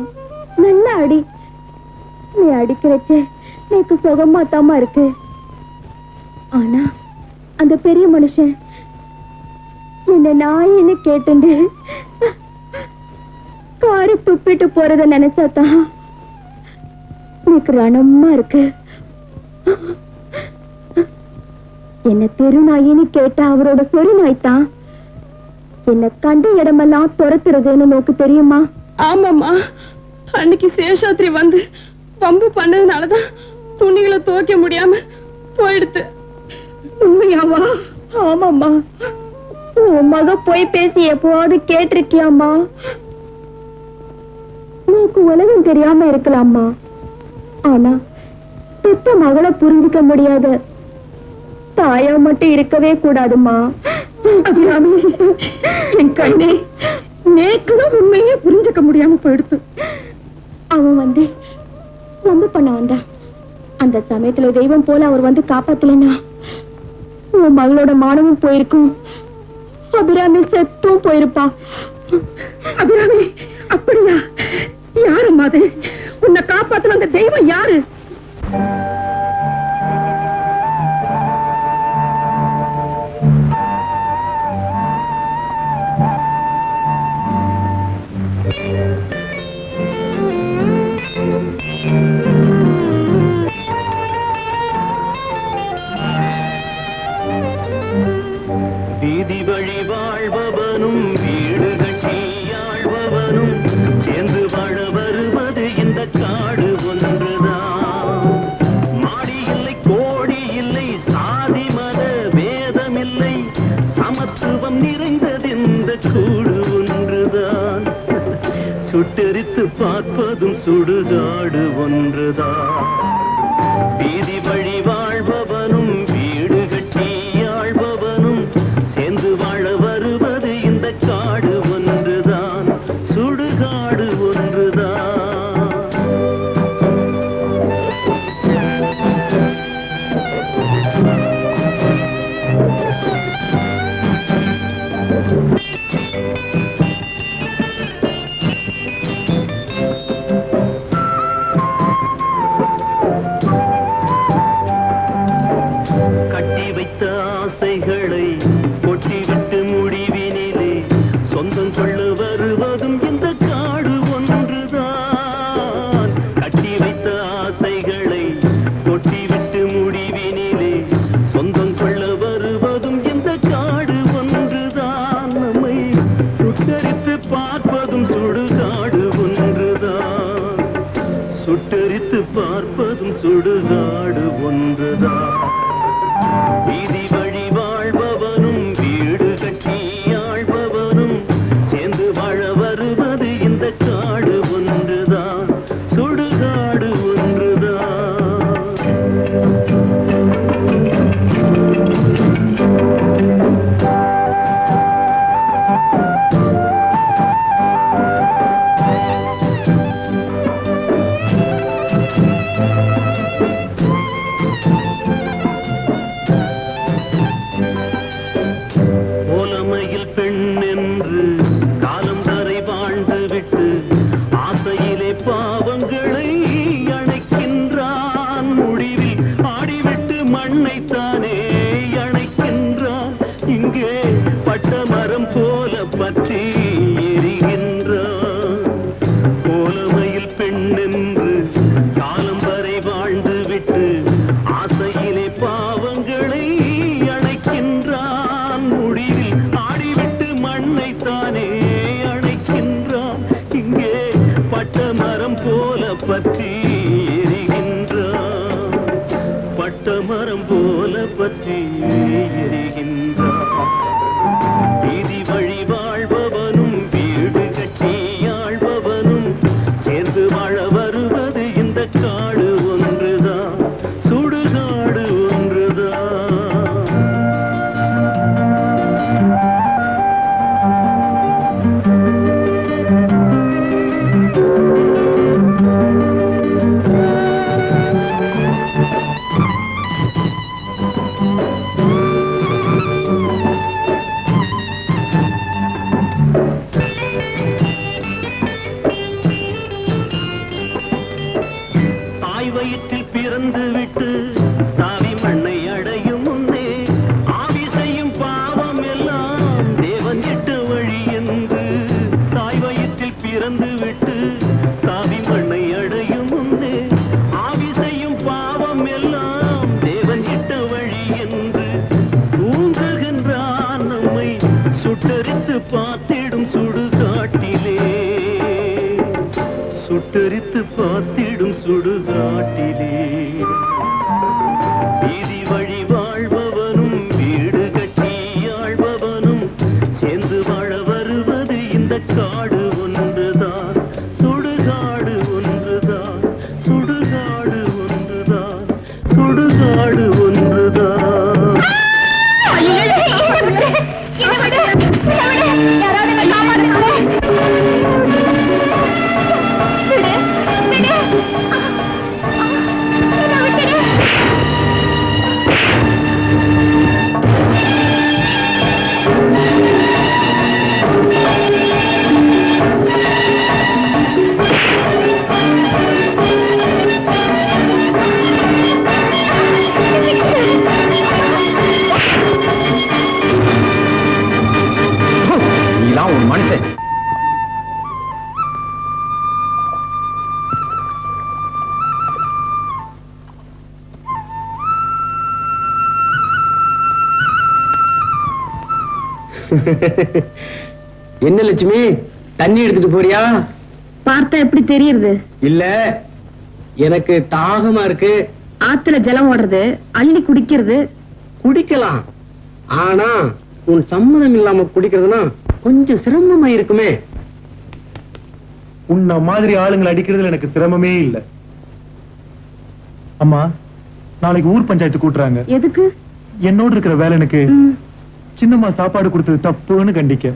நல்ல அடி. நீ அடிக்கிறச்ச எனக்கு சுகமா தாமா இருக்கு. ஆனா அந்த பெரிய மனுஷன் என்ன நாயின்னு கேட்டு காரி துப்பிட்டு போறத நினைச்சாதான் எனக்கு ரணமா இருக்கு. என்ன தெரு நாயின்னு கேட்டா அவரோட சொறி நாய்தான் என்ன கண்ட இடமெல்லாம் துரத்துறதுன்னு நோக்கு தெரியுமா? ஆமாமா, அன்னைக்கு சேஷாத்திரி வந்து பம்பு பண்ணதுனாலதான் துணிகளை துவைக்க முடியாம போயிடுத்து. உண்மையாவா? ஆமாம்மா. உன் மக போய் பேசி எப்போது கேட்டிருக்கியாமா? நீக்கு உலகம் தெரியாம இருக்கலாமா, ஆனா பெத்த மகளை புரிஞ்சுக்க முடியாத தாயா மட்டும் இருக்கவே கூடாதுமா. அபிராமி, என் கண்ணே, நேக்குதான் உண்மையே புரிஞ்சுக்க முடியாம போயிடுத்து. அவன் வந்து ரொம்ப பண்ண வந்தா, அந்த சமயத்துல தெய்வம் போல அவர் வந்து காப்பாத்தலனா உன் மகளோட மானமும் போயிருக்கும், அபிராமி செத்தும் போயிருப்பா. அபிராமி, அப்படியா? யாரும்மா அது? உன்னை காப்பாத்துன அந்த தெய்வம் யாரு? வீதி வழி வாழ்பவனும் வீடு கட்டி ஆழ்பவனும் சேர்ந்து வாழ வருவது இந்த காடு ஒன்றுதான். மாடி இல்லை, கோடி இல்லை, சாதி மத வேதம் இல்லை, சமத்துவம் நிறைந்தது இந்த கூடு ஒன்றுதான். சுட்டெரித்து பார்ப்பதும் சுடுகாடு ஒன்றுதான். வீதி வழி வாழ்பவனும் வீடு கட்டி ஆழ்பவனும் சேர்ந்து வாழ வருவது இந்த காடு ஒன்றுதான், சுடுகாடு ஒன்றுதான். கட்டி வைத்த ஆசைகளை கொட்டிவிட்டு முடிவினிலே சொந்தம் கொள்ள வருவதும் இந்த காடு ஒன்றுதான். கட்டி வைத்த ஆசைகளை கொட்டிவிட்டு முடிவினிலே சொந்தம் கொள்ள வருவதும் இந்த காடு ஒன்றுதான். நம்மை சுட்டரித்து பார்ப்பதும் சுடுகாடு ஒன்றுதான். சுட்டரித்து பார்ப்பதும் சுடுகாடு ஒன்றுதான். வீதி வழி வாழ்பவனும் வீடு கட்டி ஆழ்பவனும் சேர்ந்து வாழ வருவது இந்த காடு ஒன்றுதான், சுடுகாடு ஒன்றுதான். ஓலமையில் பெண் என்று காலம் வரை வாழ்ந்து விட்டு ஆசையிலே பாவங்களை அணைக்கின்றான். முடிவில் ஆடிவிட்டு மண்ணைத்தானே அணைக்கின்றான். இங்கே பட்ட மரம் போல பற்றி எரிகின்றான். ஓலமையில் பெண் என்று காலம் வரை வாழ்ந்து விட்டு ஆசையிலே பாவங்களை அணைக்கின்றான். முடிவில் ஆடிவிட்டு மண்ணைத்தானே அணைக்கின்றான். இங்கே பட்ட மரம் போல பற்றி எரிகின்றான். பட்ட மரம் போல பற்றி எரிகின்றான். வீதி வழி வாழ்பவனும் வீடு கட்டி ஆழ்பவனும் சேர்ந்து வாழ வருவது இந்த காடு ஒன்றுதான், சுடுகாடு ஒன்றுதான். தாய் வயிற்றில் பிறந்து விட்டு தாவி மண்ணை அடையும் முன்னே ஆவி செய்யும் பாவம் எல்லாம் தேவன் இட்ட வழி என்று. தாய் வயிற்றில் பிறந்து விட்டு தாவி மண்ணை அடையும் முன்னே ஆவி செய்யும் பாவம் எல்லாம் தேவன் இட்ட வழி என்று தூங்குகின்றான். நம்மை சுட்டரித்து பார்த்திடும் சுடுகாட்டிலே, சுட்டரித்து பார்த்திடும் சுடுகாட்டிலே. வீதி வழி வாழ்பவனும் வீடு கட்டி ஆழ்பவனும் சேர்ந்து வாழ வருவது இந்த காடு ஒன்றுதான், சுடுகாடு என்ன லட்சுமி, தண்ணி எடுத்துட்டு போறியா? பார்த்தா எப்படி தெரியுது? இல்ல, எனக்கு தாகமா இருக்கு. ஆத்துல ஜலம் ஓடுறது, அள்ளி குடிக்கிறது. குடிக்கலாம், ஆனா உன் சம்மதம் இல்லாம குடிக்கிறதுனா கொஞ்சம் சிரமமா இருக்குமே. உன்ன மாதிரி ஆளுங்களை அடிக்கிறதுல எனக்கு சிரமமே இல்ல. அம்மா, நாளைக்கு ஊர் பஞ்சாயத்து கூட்டுறாங்க. எதுக்கு? என்னோட இருக்கிற வேலைனுக்கு சின்னம்மா சாப்பாடு கொடுத்தது தப்புன்னு கண்டிக்க.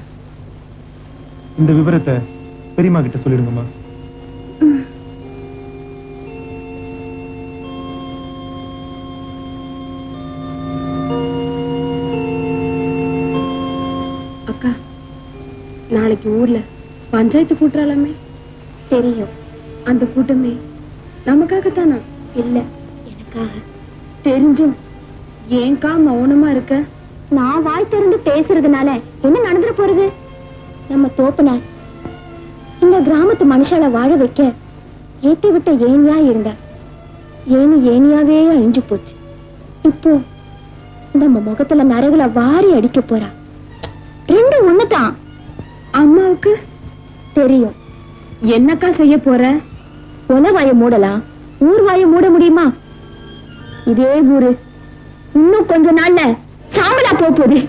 இந்த விவரத்தை பெரியம்மா கிட்ட சொல்லிடுங்கம்மா. அக்கா, நாளைக்கு ஊர்ல பஞ்சாயத்து கூட்டுறாலாமே. தெரியும். அந்த கூட்டமே நமக்காகத்தானா? இல்ல, எனக்காக. தெரிஞ்சும் ஏன்கா மௌனமா இருக்க? நான் வாய் திறந்து பேசுறதுனால என்ன நடந்துட போறது? நம்ம தோப்பனார் இந்த கிராமத்து மனுஷால வாழ வைக்க ஏத்தி விட்ட ஏனியா இருந்தா ஏனியாவே அழிஞ்சு போச்சு. இப்போ நம்ம முகத்துல நரகுல வாரி அடிக்க போறா. ரெண்டு ஒண்ணுதான். அம்மாவுக்கு தெரியும். என்னக்கா செய்ய போற? கொலை வாய மூடலாம், ஊர் வாய மூட முடியுமா? இதே ஊரு இன்னும் கொஞ்ச நாள்ல சாமலா போகுது.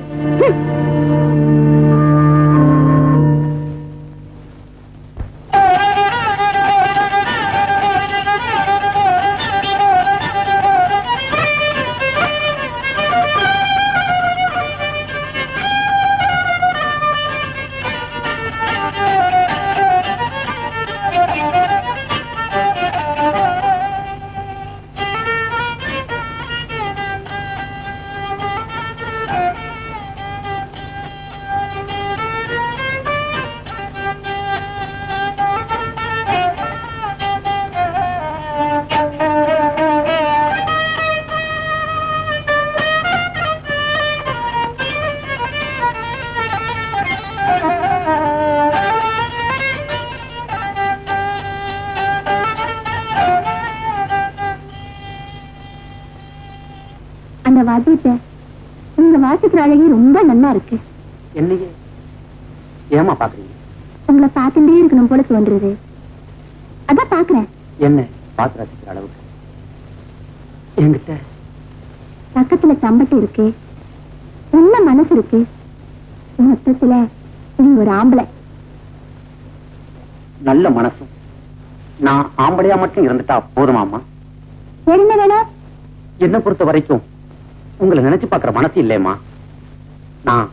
அந்த வாத்தியத்தை நீங்க வாசிக்கிற அழகி ரொம்ப நல்லா இருக்கு. என்னையே ஏமா பாக்குறீங்க? உங்களை பார்த்துட்டே இருக்கணும் போல தோன்றுது. அதான் பாக்குறேன். என்ன பார்த்து ரசிக்கிற அளவுக்கு என்கிட்ட பக்கத்துல சம்பட்டு இருக்கு, நல்ல மனசு இருக்கு. மொத்தத்துல நீங்க ஒரு ஆம்பளை. நல்ல மனசும் நான் ஆம்பளையா மட்டும் இருந்துட்டா போதுமாமா? என்ன வேணும்? என்ன பொறுத்த வரைக்கும் உங்களை நினைச்சு பாக்குற மனசு இல்லையம்மா. நான்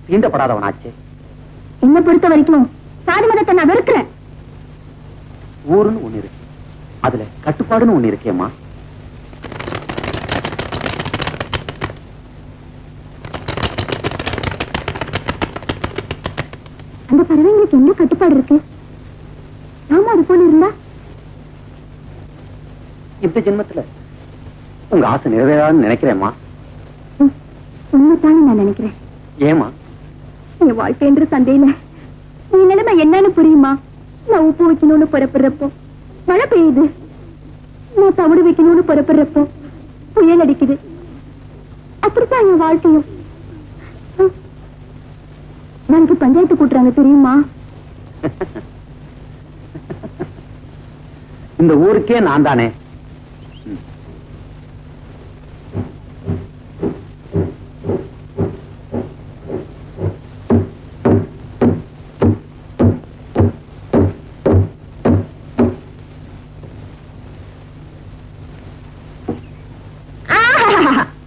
தீண்டப்படாதவனாச்சு. என்ன பொறுத்த வரைக்கும் சாதி மதத்தை நான் வெறுக்கிறேன். ஊருன்னு ஒண்ணு இருக்கு, அதுல கட்டுப்பாடுன்னு ஒண்ணு இருக்கேம்மா. அந்த பறவைங்களுக்கு என்ன கட்டுப்பாடு இருக்கு? நாம அது போல இருந்தா இந்த ஜென்மத்துல உங்க ஆசை நிறைவேறாதுன்னு நினைக்கிறேம்மா. உண்மைத்தானே நான் நினைக்கிறேன். ஏமா? என் வாழ்க்கைன்ற சந்தையில நீ நிலைமை என்னன்னு புரியுமா? நான் உப்பு வைக்கணும்னு புறப்படுறப்போ மழை பெய்யுது, நான் தவிடு வைக்கணும்னு புறப்படுறப்போ புயல் அடிக்குது. அப்படித்தான் என் வாழ்க்கையும். நாளைக்கு பஞ்சாயத்து கூட்டுறாங்க தெரியுமா? இந்த ஊருக்கே நான் தானே.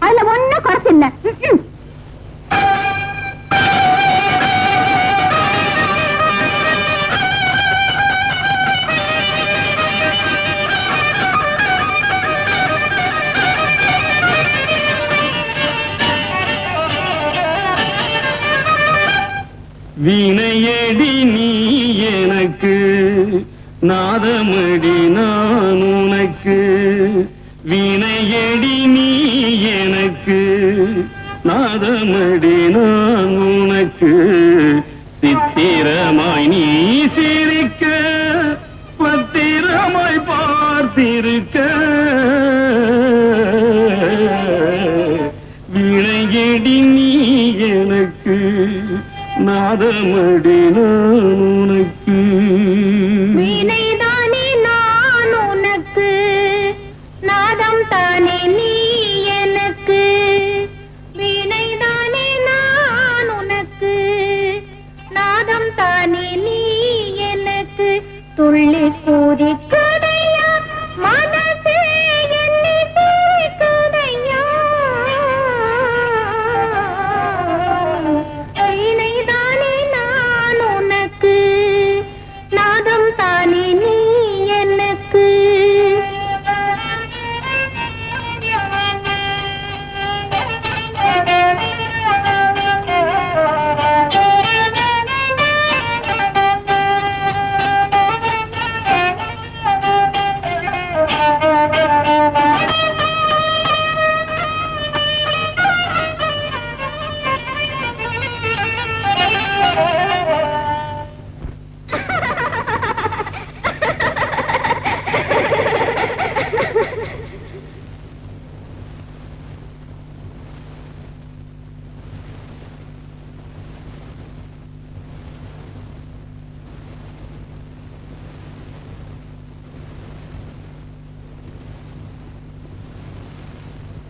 அதுல ஒண்ணும் குறைச்சு இல்ல. வீணையடி நீ எனக்கு, நாதமடி நான் உனக்கு. வீணையடி நீ எனக்கு, நாதமடி நான் உனக்கு. சித்திரமாய் நீ சிரிக்க, பத்திரமாய் பார்த்திருக்க. வீணையடி நீ எனக்கு. நாதமடி நான் உனக்கு வீணைதானே நான் உனக்கு நாதம் தானே நீ எனக்கு வீணைதானே நான் உனக்கு நாதம் தானே நீ எனக்கு துள்ளி கூதி கதையா மனசே என்னை கதையா வீணைதானே நான் உனக்கு நாதம் தானே நீ எனக்கு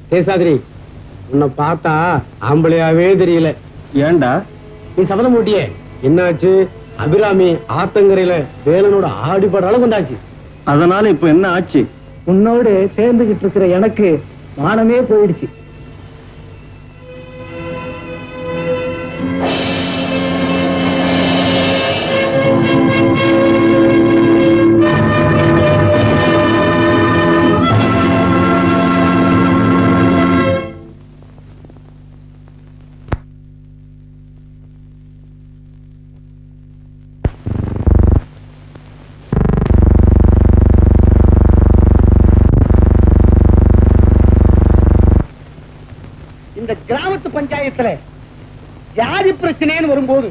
சேஷாதிரி, உன்னை பார்த்தா ஆம்பளையாவே தெரியல. ஏண்டா? நீ சபதம் போட்டியே, என்னாச்சு? அபிராமி ஆத்தங்கரையில வேலனோட ஆடிப்பட அளவு கொண்டாச்சு. அதனால இப்ப என்ன ஆச்சு? உன்னோடு சேர்ந்துகிட்டு இருக்கிற எனக்கு மானமே போயிடுச்சு. இந்த கிராமத்து பஞ்சாயத்துல ஜாதி பிரச்சனைன்னு வரும்போது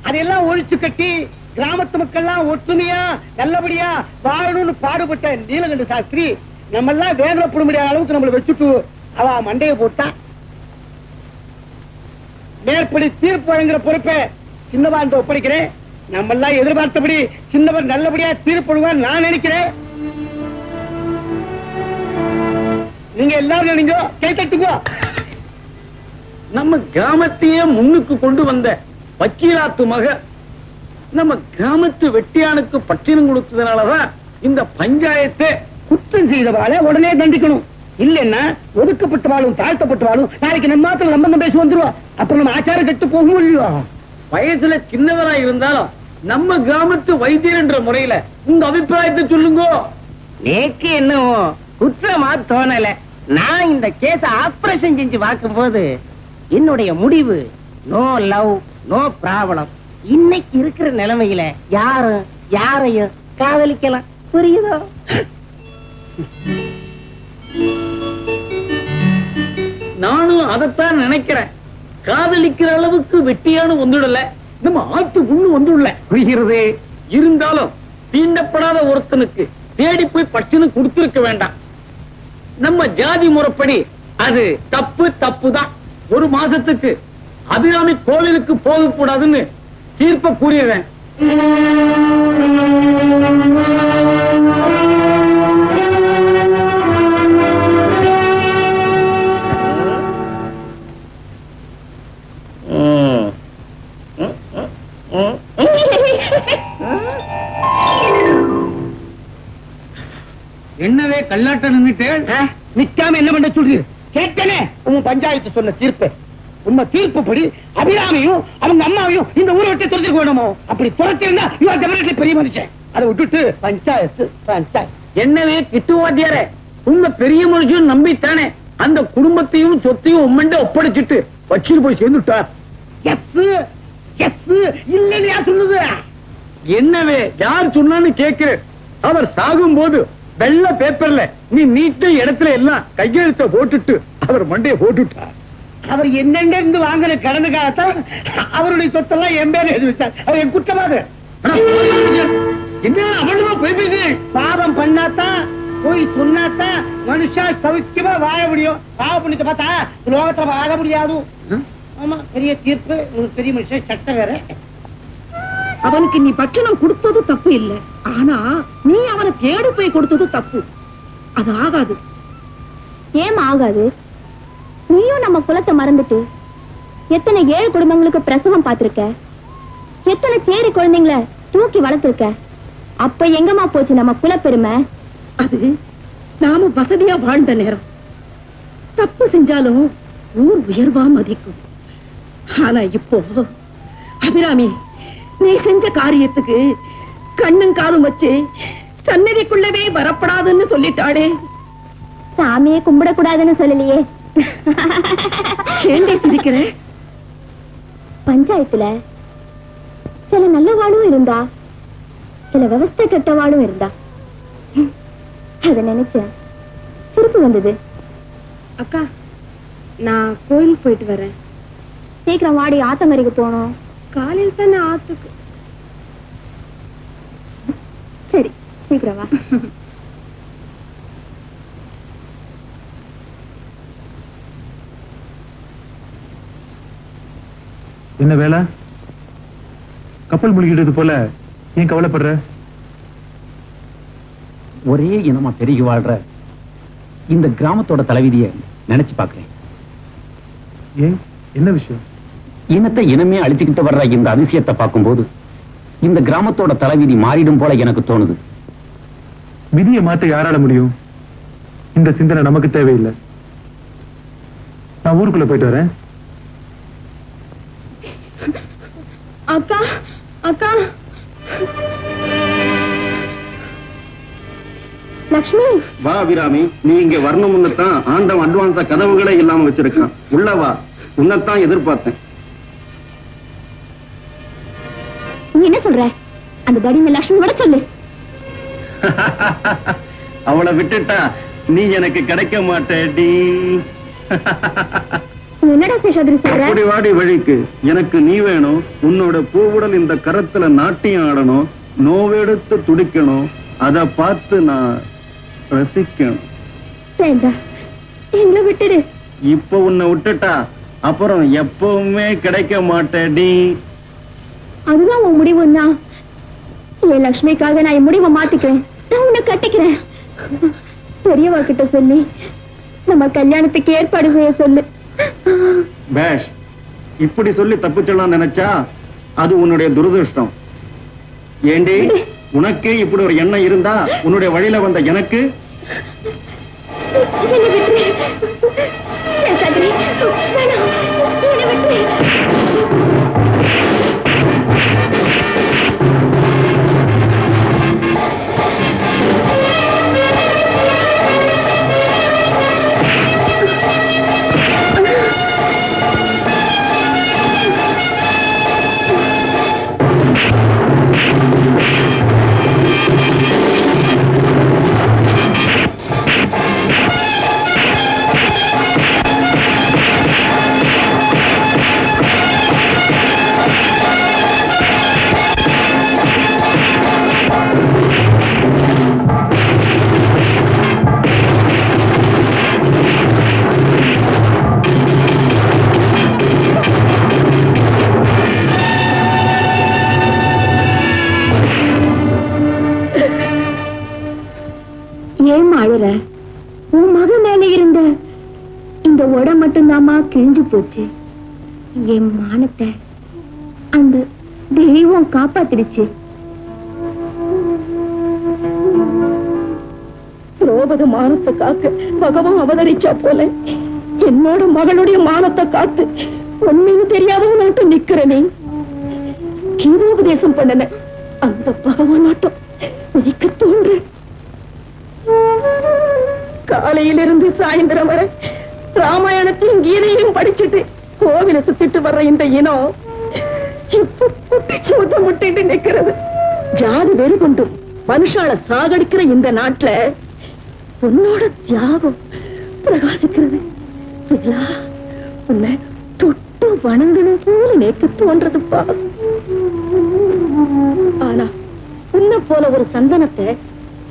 அதெல்லாம் ஒழிச்சு கட்டி கிராமத்து மக்கள்லாம் ஒற்றுமையா நல்லபடியா வாழணும்னு பாடுபட்ட நீலகண்ட சாஸ்திரி நம்ம எல்லாம் வேதனைப்பட முடியாத அளவுக்கு நம்மளை வச்சுட்டு அவ மண்டையை போட்டா. மேற்படி தீர்ப்பு வழங்குற பொறுப்பை சின்னவன் ஒப்படைக்கிறேன். நம்ம எல்லாம் எதிர்பார்த்தபடி சின்னவர் நல்லபடியா தீர்ப்படுவார் நான் நினைக்கிறேன். நீங்க எல்லாரும் நினைங்க, கை தட்டுங்க. நம்ம கிராமத்தையே முன்னுக்கு கொண்டு வந்த வக்கீலாத்து மக நம்ம கிராமத்து வெட்டியானுக்கு பட்டினம் கொடுத்ததுனாலதான் இந்த பஞ்சாயத்தை குற்றம் செய்தவாளை உடனே தண்டிக்கணும். இல்லன்னா ஒதுக்கப்பட்டவாளும் தாழ்த்தப்பட்டவாளும் நாளைக்கு நம்ம மாத்திரம் சம்பந்தம் பேசி வந்துருவா. அப்புறம் நம்ம ஆச்சாரம் கெட்டு போக முடியும். வயசுல சின்னவரா இருந்தாலும் நம்ம கிராமத்து வைத்தியர் என்ற முறையில உங்க அபிப்பிராயத்தை சொல்லுங்க. நேக்கு என்னவோ குற்றமா தோணல. நான் இந்த கேஸ ஆபரேஷன் செஞ்சு பார்க்கும்போது என்னுடைய முடிவு நோ லவ் நோ ப்ராப்ளம். இன்னைக்கு இருக்கிற நிலைமையில யாரும் யாரையும் காதலிக்கலாம். புரியுதோ? நானும் அதைத்தான் நினைக்கிறேன். காதலிக்கிற அளவுக்கு வெட்டியானு வந்துடல, நம்ம ஆத்து புண்ணு வந்துடல. புரிகிறது? இருந்தாலும் தீண்டப்படாத ஒருத்தனுக்கு தேடி போய் பட்டினு கொடுத்திருக்க வேண்டாம். நம்ம ஜாதி முறைப்படி அது தப்பு தான். ஒரு மாசத்துக்கு அபிராமி கோவிலுக்கு போக கூடாதுன்னு தீர்ப்ப கூறிடுறேன். என்னவே கல்லாட்ட நின்னுட்டு நிக்காம என்ன பண்ண சொல்றீங்க? கேட்டனே உன் பஞ்சாயத்து சொன்ன தீர்ப்பு. உண்மை தீர்ப்புப்படி அபிராமியும் அவங்க அம்மாவையும் இந்த ஊரை விட்டு துரத்திக்க வேணுமோ? அப்படி துரத்திருந்தா இவன் டெபினெட்லி பெரிய மனுஷன். அதை விட்டுட்டு பஞ்சாயத்து என்னவே கிட்டுவாத்தியாரே, உங்க பெரிய மனுஷன் நம்பித்தானே அந்த குடும்பத்தையும் சொத்தையும் உம்மண்ட ஒப்படைச்சிட்டு வக்கீல் போய் சேர்ந்துட்டார். இல்லைன்னு யார் சொல்லுது? என்னவே யார் சொன்னான்னு கேட்கிற? அவர் சாகும் போது வெள்ள பேப்பர்ல நீ நீட்ட இடத்துல எல்லாம் கையெழுத்த போட்டுட்டு அவர் மண்டையை போட்டுட்டார். அவர் என்னென்ன இருந்து வாங்கின கடனுக்காகத்தான் அவருடைய சொத்தெல்லாம் என் பேர் எழுதி வச்சார். அவர் என் குற்றமாக என்ன அவ்வளவா போய் பாவம் பண்ணாதான் போய் சொன்னாதான் மனுஷா சௌக்கியமா வாழ முடியும். பாவ புண்ணியத்தை பார்த்தா லோகத்துல வாழ முடியாது. ஆமா, பெரிய தீர்ப்பு. ஒரு பெரிய மனுஷன், சட்டம் வேற. அவனுக்கு நீ பட்சணம் கொடுத்தது தப்பு இல்ல, ஆனா நீ அவனை தேடி போய் கொடுத்தது தப்பு. அது ஆகாது. ஏன் ஆகாது? நீயும் நம்ம குலத்தை மறந்துட்டு எத்தனை ஏழு குடும்பங்களுக்கு பிரசவம் பார்த்திருக்க, எத்தனை சேரி குழந்தைங்களை தூக்கி வளர்த்திருக்க. அப்ப எங்கம்மா போச்சு நம்ம குலப்பெருமை? அது நாம வசதியா வாழ்ந்த நேரம். தப்பு செஞ்சாலும் ஊர் உயர்வா மதிக்கும். ஆனா இப்போ அபிராமி, நீ செஞ்ச காரியத்துக்கு கண்ணும் காதும் வச்சு சன்னதிக்குள்ளவே வரப்படாதுன்னு சொல்லிட்டாளே. சாமியே கும்பிடக்கூடாதுன்னு சொல்லலையே. ஏண்டே சிரிக்கிற? பஞ்சாயத்துல சில நல்லவாளும் இருந்தா, சில விவசாய கெட்டவாளும் இருந்தா. அத நினைச்ச சிரிப்பு வந்தது. அக்கா, நான் கோயிலுக்கு போயிட்டு வரேன். சீக்கிரம் வாடி, ஆத்தங்கரைக்கு போனோம். காலையில் தானே ஆத்துக்கு. சரி, சீக்கிரம் வா. என்ன வேலை? கப்பல் முழுகிடுறது போல ஏன் கவலைப்படுற? ஒரே இனமா பெருகி வாழ்ற இந்த கிராமத்தோட தலைவிதிய நினைச்சு பாக்குறேன். ஏன், என்ன விஷயம்? இனத்தை இனமே அழிச்சுக்கிட்டு வர்ற இந்த அதிசயத்தை பார்க்கும்போது இந்த கிராமத்தோட தலைவிதி மாறிடும் போல எனக்கு தோணுது. விதியை மாத்த யாரால முடியும்? இந்த சிந்தனை நமக்கு தேவையில்லை. நான் ஊருக்குள்ள போயிட்டு வரேன். அக்கா, அக்கா. லக்ஷ்மி, வா அபிராமி, நீ இங்க வரணும்னு தான் ஆண்டவன் அட்வான்ஸா கதவுகளே இல்லாம வச்சிருக்கான். உள்ள வா, உன்னைத்தான் எதிர்பார்த்தேன். நீ என்ன சொல்ற? அந்த தடிமை லக்ஷ்மி விட சொல்லு. அவளை விட்டுட்டா நீ எனக்கு கிடைக்க மாட்டேடி. என்னடா சேஷாதிரி சொல்ற? அப்படி வாடி வழிக்கு. எனக்கு நீ வேணும். உன்னோட பூவுடல் இந்த கரத்துல நாட்டியம் ஆடணும், நோவெடுத்து துடிக்கணும். அத பார்த்து நான் ரசிக்கணும். வேண்டாம், எங்களை விட்டுடு. இப்ப உன்னை விட்டுட்டா அப்புறம் எப்பவுமே கிடைக்க மாட்டேடி. அதுதான் உன் முடிவுன்னா, என் லக்ஷ்மிக்காக நான் என் முடிவை மாத்திக்கிறேன். நான் உன்னை கட்டிக்கிறேன். பெரியவா கிட்ட சொல்லி நம்ம கல்யாணத்துக்கு ஏற்பாடு செய்ய சொல்லு. பேஷ், இப்படி சொல்லி தப்பிச்சலாம் நினைச்சா அது உன்னுடைய துரதிருஷ்டம். ஏண்டி, உனக்கே இப்படி ஒரு எண்ணம் இருந்தா உன்னுடைய வழியில வந்த எனக்கு என்னை விட்டுரு. சேஷாதிரி, வேணாம், என்னை விட்டுரு. உன் மக மேல இருந்த இந்த உட மட்டும்தாமா கிழிஞ்சு போச்சு. என் மானத்தை அந்த தெய்வம் காப்பாத்திடுச்சு. திரௌபதி மானத்தை காக்க பகவான் அவதரிச்சா போல என்னோட மகளுடைய மானத்தை காத்து ஒன்னையும் தெரியாதவனாட்டம் நிக்கிறனே. கீதோபதேசம் பண்ணன அந்த பகவானாட்டம் நிக்க தோன்று. காலையிலிருந்து சாயந்தரம் வரை ராமாயணத்தையும் கீதையும் படிச்சுட்டு கோவில சுத்திட்டு வர்ற இந்த இனம் இப்ப குட்டிச்சு முத்த முட்டிட்டு நிக்கிறது. ஜாதி வெறி கொண்டு மனுஷால சாகடிக்கிற இந்த நாட்டுல உன்னோட தியாகம் பிரகாசிக்கிறது. உன்னை தொட்டு வணங்கணும் போல நேக்கு தோன்றதுப்பா. ஆனா உன்னை போல ஒரு சந்தனத்தை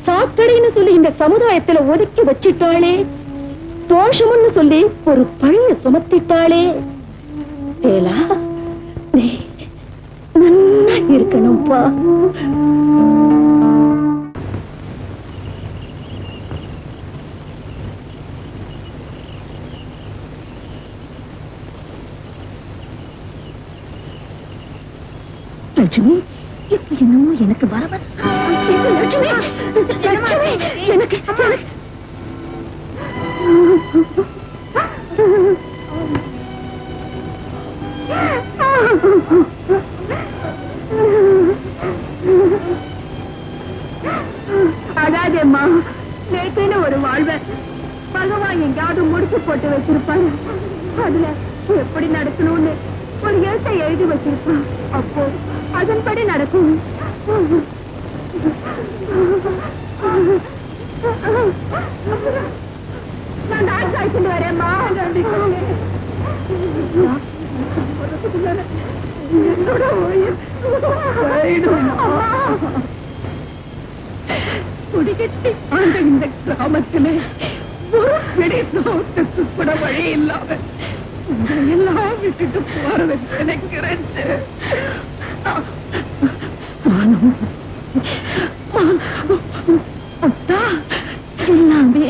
சாக்கடைன்னு சொல்லி இந்த சமுதாயத்துல ஒதுக்கி வச்சிட்டாளே, தோஷம்னு சொல்லி ஒரு பழைய சுமத்திட்டாளே. வேலா நீ நல்லா இருக்கணும்ப்பா. லட்சுமி இப்ப என்னமோ எனக்கு வர லட்சுமி எனக்கு அதாதேம்மா, நேற்றுன்னு ஒரு வாழ்வை பகவான் எங்கேயாவது முடிச்சு போட்டு வச்சிருப்பாரு. அதுல எப்படி நடக்கணும்னு ஒரு எழுத்தை எழுதி வச்சிருப்பான். அப்போ அதன்படி நடக்கும். நான் டாக்டர் அழைச்சிட்டு வரேன்மா. என்னோட உயிர் குடிக்கட்டி ஆண்ட இந்த கிராமத்திலே ஒரு பிடி சோட்டுக்கு கூட வழி இல்லாம எல்லாம் விட்டுட்டு போறதுக்கு நினைக்கிறேன். எல்லாமே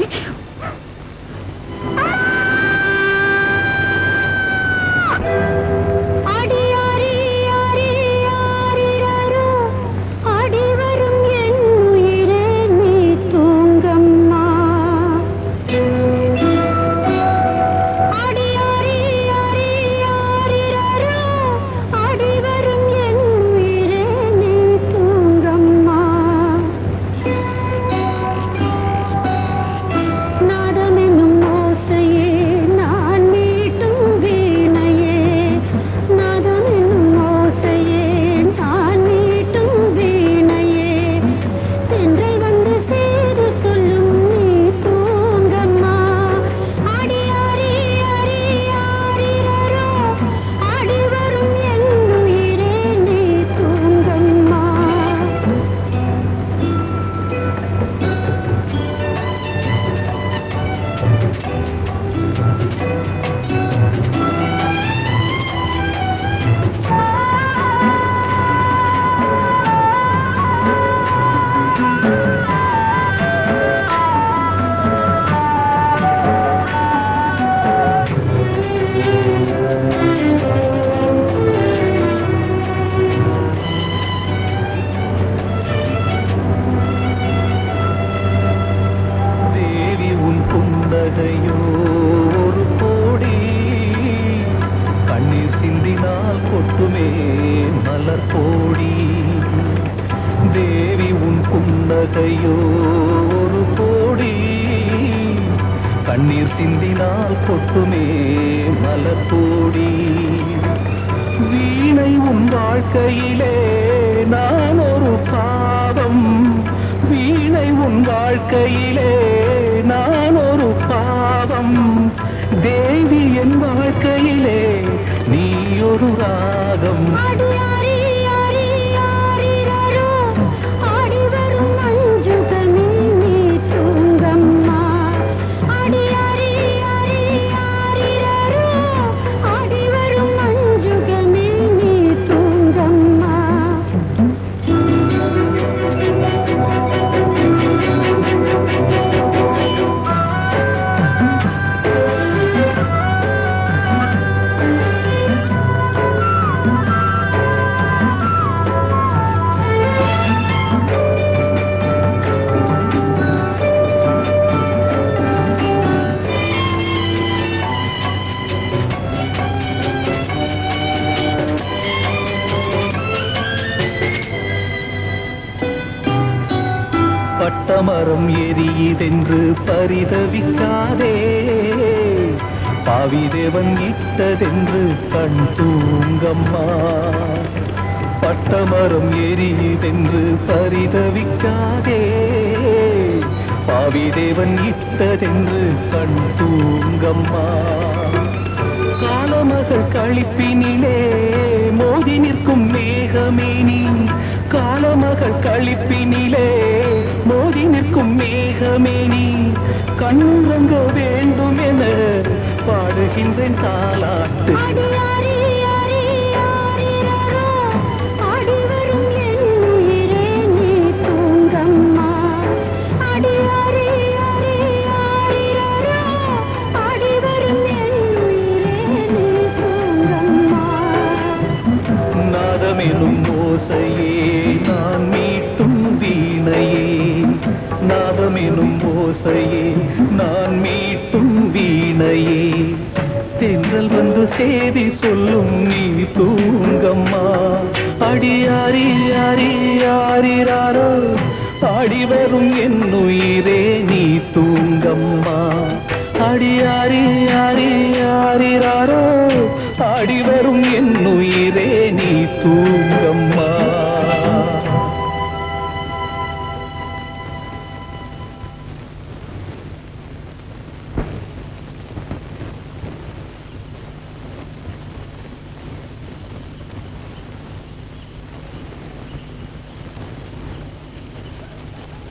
கண்ணீர் சிந்தினால் கொட்டுமே மலர்கோடி. வீணை உன் வாழ்க்கையிலே நான் ஒரு பாவம், வீணை உன் வாழ்க்கையிலே நான் ஒரு பாவம். தேவி என் வாழ்க்கையிலே நீ ஒரு ராகம். பட்டமரம் எரியுதென்று பரிதவிக்காதே, பாவிதேவன் இட்டதென்று கண் தூங்கம்மா. பட்டமரம் எரியுதென்று பரிதவிக்காதே, பாவிதேவன் இட்டதென்று கண் தூங்கம்மா. காலமகள் களிப்பினிலே மோதி நிற்கும் மேகமேனி, காலமகள் களிப்பினிலே மோதி நிற்கும் மேகமேனி. கண்ணுறங்க வேண்டும் என பாடுகின்றேன் தாலாட்டு. நாதமெனும் ஓசையே நான் மீட்டும் வீணையே, நாதமெனும் ஓசையே நான் மீட்டும் வீணையே. தென்றல் வந்து செய்தி சொல்லும் நீ தூங்கம்மா, அடியாரி யாரி யாரிராரோ ஆடி வரும் என் உயிரே நீ தூங்கம்மா, அடியாரி யாரி யாரிராரோ ஆடி வரும் என் உயிரே நீ தூங்கம்மா.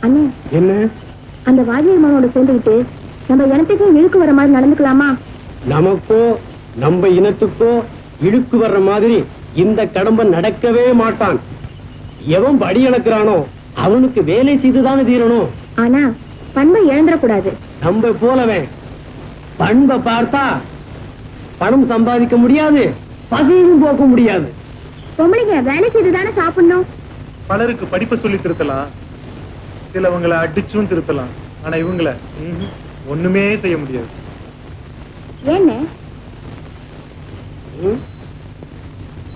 அண்ணே, என்ன அந்த வாஜியர் மாமோட சேர்ந்துகிட்டு நம்ம இனத்துக்கும் இழுக்கு வர மாதிரி நடந்துக்கலாமா? நமக்கோ நம்ம இனத்துக்கோ இழுக்கு வர்ற மாதிரி இந்த கடம்பை நடக்கவே மாட்டான். எவன் படி இழக்கிறானோ அவனுக்கு வேலை செய்துதானே தீரணும். ஆனா பண்பை இழந்துடக்கூடாது. நம்ம போலவன் பண்பை பார்த்தா பணம் சம்பாதிக்க முடியாது, பசியும் போக்க முடியாது. பொம்பளைங்க வேலை செய்துதானே சாப்பிடணும். பலருக்கு படிப்பை சொல்லி திருத்தலாம், சிலவங்களை அடிச்சும் திருத்தலாம். ஆனா இவங்கள ஒண்ணுமே செய்ய முடியாது. ஏன்னு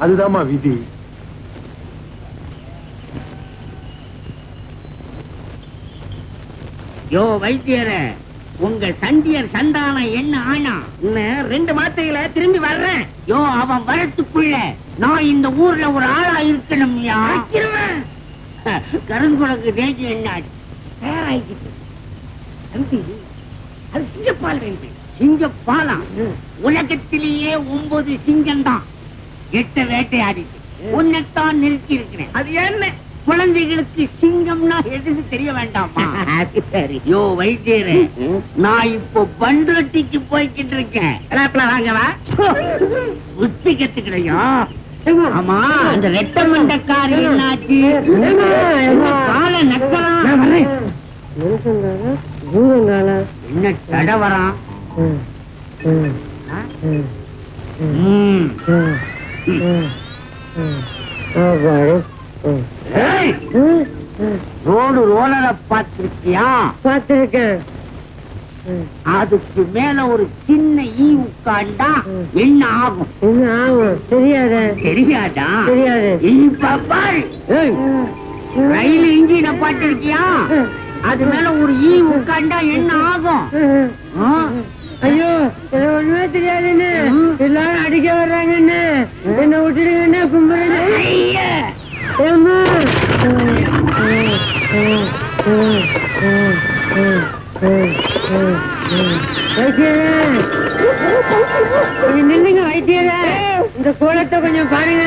அதுதாம்மா விதி. யோ வைத்தியர, உங்க சண்டியர் சண்டானம் என்ன ஆனா? இன்னும் 2 மாசத்துல திரும்பி வர்றேன். யோ அவன் வரத்துக்குள்ள நான் இந்த ஊர்ல ஒரு ஆளா இருக்கணும். கருங்குளக்கு தேஜி என்ன தம்பி, அது சிங்கப்பால் வேண்டும். சிங்கப்பாலா? உலகத்திலேயே 9 சிங்கம் தான் 8 வேட்டையாடிட்டு உன்னைத்தான் நிறுத்தி இருக்கிறேன். அது என்ன? குழந்தைகளுக்கு சிங்கம்னா எதுன்னு தெரிய வேண்டாமா? யோ வைத்தியரே, நான் இப்போ பண்ருட்டிக்கு போய்கிட்டு இருக்கேன். வாங்கவா புத்தி கத்துக்கிறையா? ஆமா, அந்த ரெட்ட மண்டக்காரி என்னாச்சு? கால நக்கலாம் என்ன தடவரான்? ரோடு ரோலரை பார்த்திருக்கியா? பார்த்திருக்கேன். அதுக்கு மேல ஒரு சின்ன ஈ உட்காண்டா என்ன ஆகும்? என்ன ஆகும் தெரியாத? தெரியாதா? தெரியாது. ரயில் இன்ஜினை பார்த்திருக்கியா? அது மேல ஒரு ஈ உட்காண்டா என்ன ஆகும்? ஐயோ, எனக்கு ஒண்ணுமே தெரியாதுன்னு எல்லாரும் அடிக்க வர்றாங்கன்னு என்ன விட்டுடுங்கன்னு கும்பிடுறேன். கொஞ்சம் நில்லுங்க வைத்தியர, இந்த கோலத்தை கொஞ்சம் பாருங்க.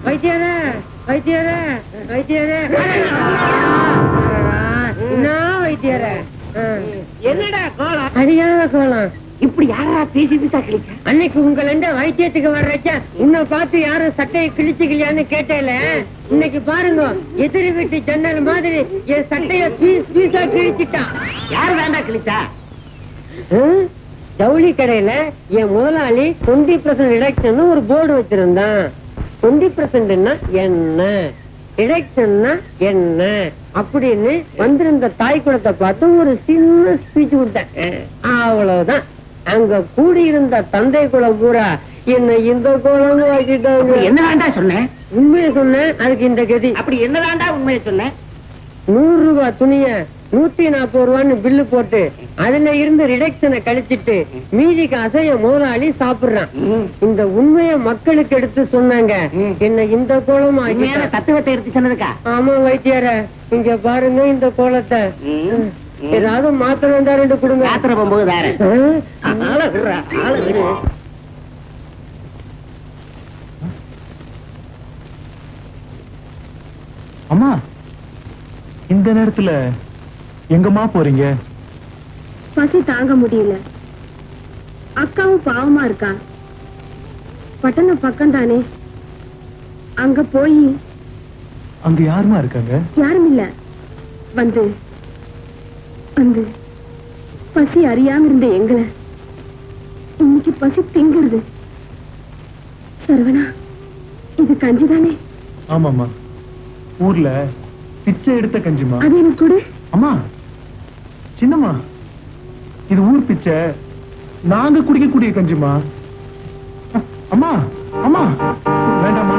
வைத்தியர வைத்தியர வைத்தியர என்ன வைத்தியர? என்னடா கோலம்? அடியாத கோலம். இப்படி யாரா பேசிட்டு கிழிச்ச? அன்னைக்கு உங்கள வைத்தியத்துக்கு வர்றச்ச உன்னை பார்த்து யாரும் சட்டையை கிழிச்சுக்கலையான்னு கேட்டேல. இன்னைக்கு பாருங்க, எதிரி வீட்டு ஜன்னல் மாதிரி என் சட்டைய பீஸ் பீஸா கிழிச்சிட்டான். யார் வேண்டாம் கிழிச்சா? ஜவுளி கடையில என் முதலாளி 20% ரிடக்ஷன் ஒரு போர்டு வச்சிருந்தான். 20% என்ன, ரிடக்ஷன்னா என்ன அப்படின்னு வந்திருந்த தாய் குளத்தை பார்த்து ஒரு சின்ன ஸ்பீச் விட்டேன். அவ்வளவுதான். அங்க கூடியிருந்த தந்தை குலம் பூரா என்ன இந்த குளம் ஆக்கிட்டாங்க. என்ன வேண்டா சொன்னேன்? உண்மையை சொன்னேன், அதுக்கு இந்த கதி. அப்படி என்ன வேண்டா உண்மையை சொன்னேன்? 100 ரூபாய் துணிய 140 ரூபான்னு பில்லு போட்டு அதுல இருந்து ரிடக்ஷனை கழிச்சிட்டு மீதி காசைய முதலாளி சாப்பிடுறான். இந்த உண்மைய மக்களுக்கு எடுத்து சொன்னாங்க. என்ன இந்த கோலம் தத்துவத்தை எடுத்து சொன்னதுக்கா? ஆமா வைத்தியார, இங்க பாருங்க இந்த கோலத்தை. ஏதாவது மாத்திரம் இருந்தா 2 கொடுங்க. யாத்திரை போகும்போது வேற அம்மா, இந்த நேரத்துல எங்கம்மா போறீங்க? பசி தாங்க முடியல. அக்காவும் பாவமா இருக்கா. பட்டணம் பக்கம் தானே, அங்க போய். அங்க யாருமா இருக்காங்க? யாரும் இல்ல. வந்து வந்து பசி அறியாம இருந்த எங்களை இன்னைக்கு பசி திங்குறது. சரவணா, இது கஞ்சி தானே? ஆமாமா, ஊர்ல பிச்சை எடுத்த கஞ்சிமா. அது எனக்கு கொடு. அம்மா, சின்னம்மா, இது ஊர் பிச்சை, நாங்க குடிக்கக்கூடிய கஞ்சிமா. அம்மா அம்மா, வேண்டாமா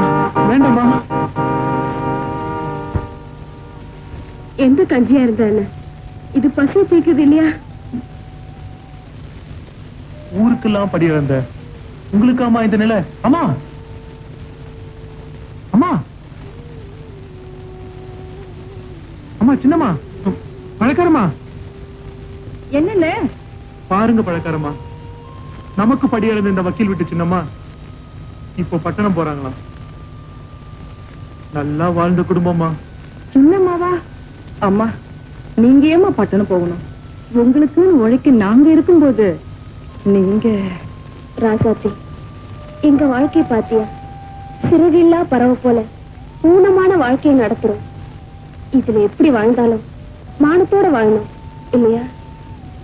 வேண்டாமா. எந்த கஞ்சியா இருந்தா என்ன, இது பசி தீக்குது இல்லையா? ஊருக்கெல்லாம் படி இழந்த உங்களுக்காமா இந்த நிலை? அம்மா அம்மா அம்மா, சின்னம்மா, பழக்காரமா. என்னல பாருங்க பழக்காரமா, நமக்கு படி இழந்த இந்த வக்கீல் விட்டு சின்னம்மா இப்போ பட்டணம் போறாங்களாம். நல்லா வாழ்ந்த குடும்பமா. சின்னம்மாவா? அம்மா, நீங்க ஏமா பட்டணம் போகணும்? உங்களுக்குன்னு உழைக்க நாங்க இருக்கும்போது நீங்க. ராசாத்தி, எங்க வாழ்க்கையை பாத்தியா? சிறகில்லா பறவை போல ஊனமான வாழ்க்கையை நடத்துறோம். இதுல எப்படி வாழ்ந்தாலும் மானத்தோட வாழணும் இல்லையா?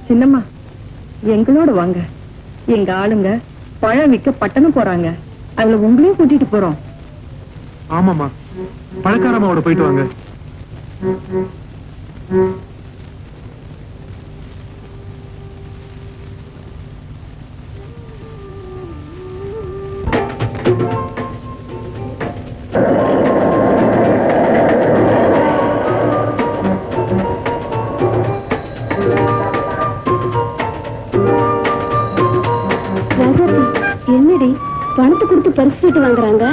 சின்னம்மா, எங்களோட வாங்க. எங்க ஆளுங்க பழம் விற்க பட்டணம் போறாங்க. அதுல உங்களையும் கூட்டிட்டு போறோம். ஆமாமா, பழக்காரமாவோட போயிட்டு வாங்க. என்னடி பணத்தை கொடுத்து பரிசு சீட்டு வாங்குறாங்க?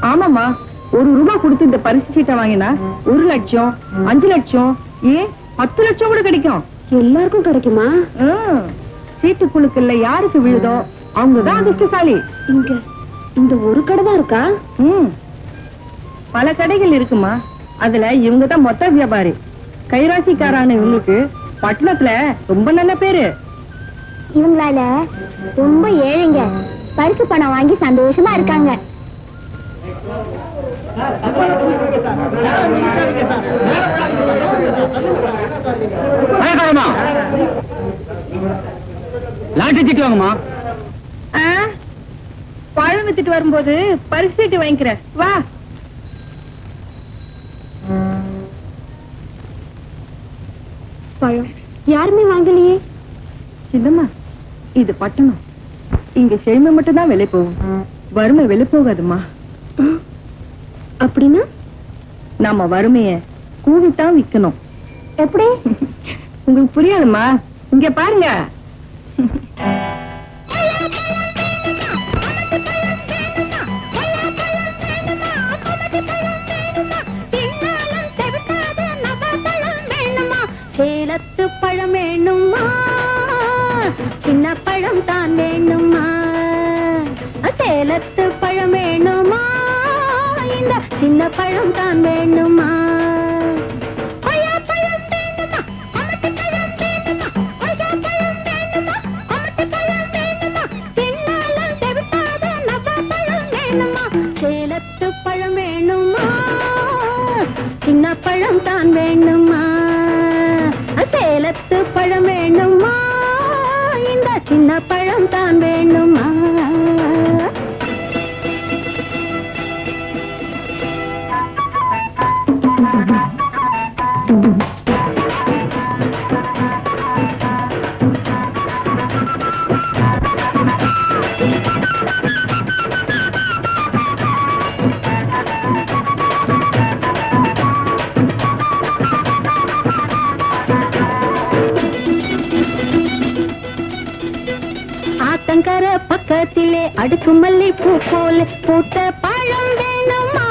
ஆமாமா, ₹1 கொடுத்து இந்த பரிசு சீட்டை வாங்கினா 1 லட்சம், 5 லட்சம், ஏன் 10 லட்சம் கூட கிடைக்கும். எல்லாருக்கும் கிடைக்குமா? சீட்டு குழுக்கள்ல யாருக்கு விழுதோ அவங்கதான் அதிர்ஷ்டசாலி. இங்க இந்த ஒரு கடை தான் இருக்கா? பல கடைகள் இருக்குமா. அதுல இவங்கதான் மொத்த வியாபாரி. கைராசிக்காரான இவங்களுக்கு பட்டணத்துல ரொம்ப நல்ல பேரு. இவங்களால ரொம்ப ஏழைங்க பரிசு பணம் வாங்கி சந்தோஷமா இருக்காங்க. லாட்டரி சீட்டு வாங்கம்மா. பழம் வித்துட்டு வரும்போது பரிசு சீட்டு வாங்கிக்கிற வா. பழம் யாருமே வாங்கலையே. சின்னம்மா, இது பட்டணம். இங்க செழுமை மட்டும் தான் விலை போகும், வறுமை விலை போகாதுமா. அப்படின்னா நாம வறுமைய கூவித்தான் விக்கணும். எப்படி? உங்களுக்கு புரியாதுமா, இங்க பாருங்க. சேலத்து பழம் வேணுமா, சின்ன பழம் தான் வேணுமா? சேலத்து பழம் வேணுமா, இந்த சின்ன பழம் தான் வேணுமா? சேலத்து பழம் வேணுமா, சின்ன பழம் தான் வேணுமா? சேலத்து பழம் வேணுமா, இந்த சின்ன பழம் தான் வேணுமா? ஆத்தங்கர பக்கத்திலே அடுக்கு மல்லி பூ போல பூத்த பழம் வேணுமா?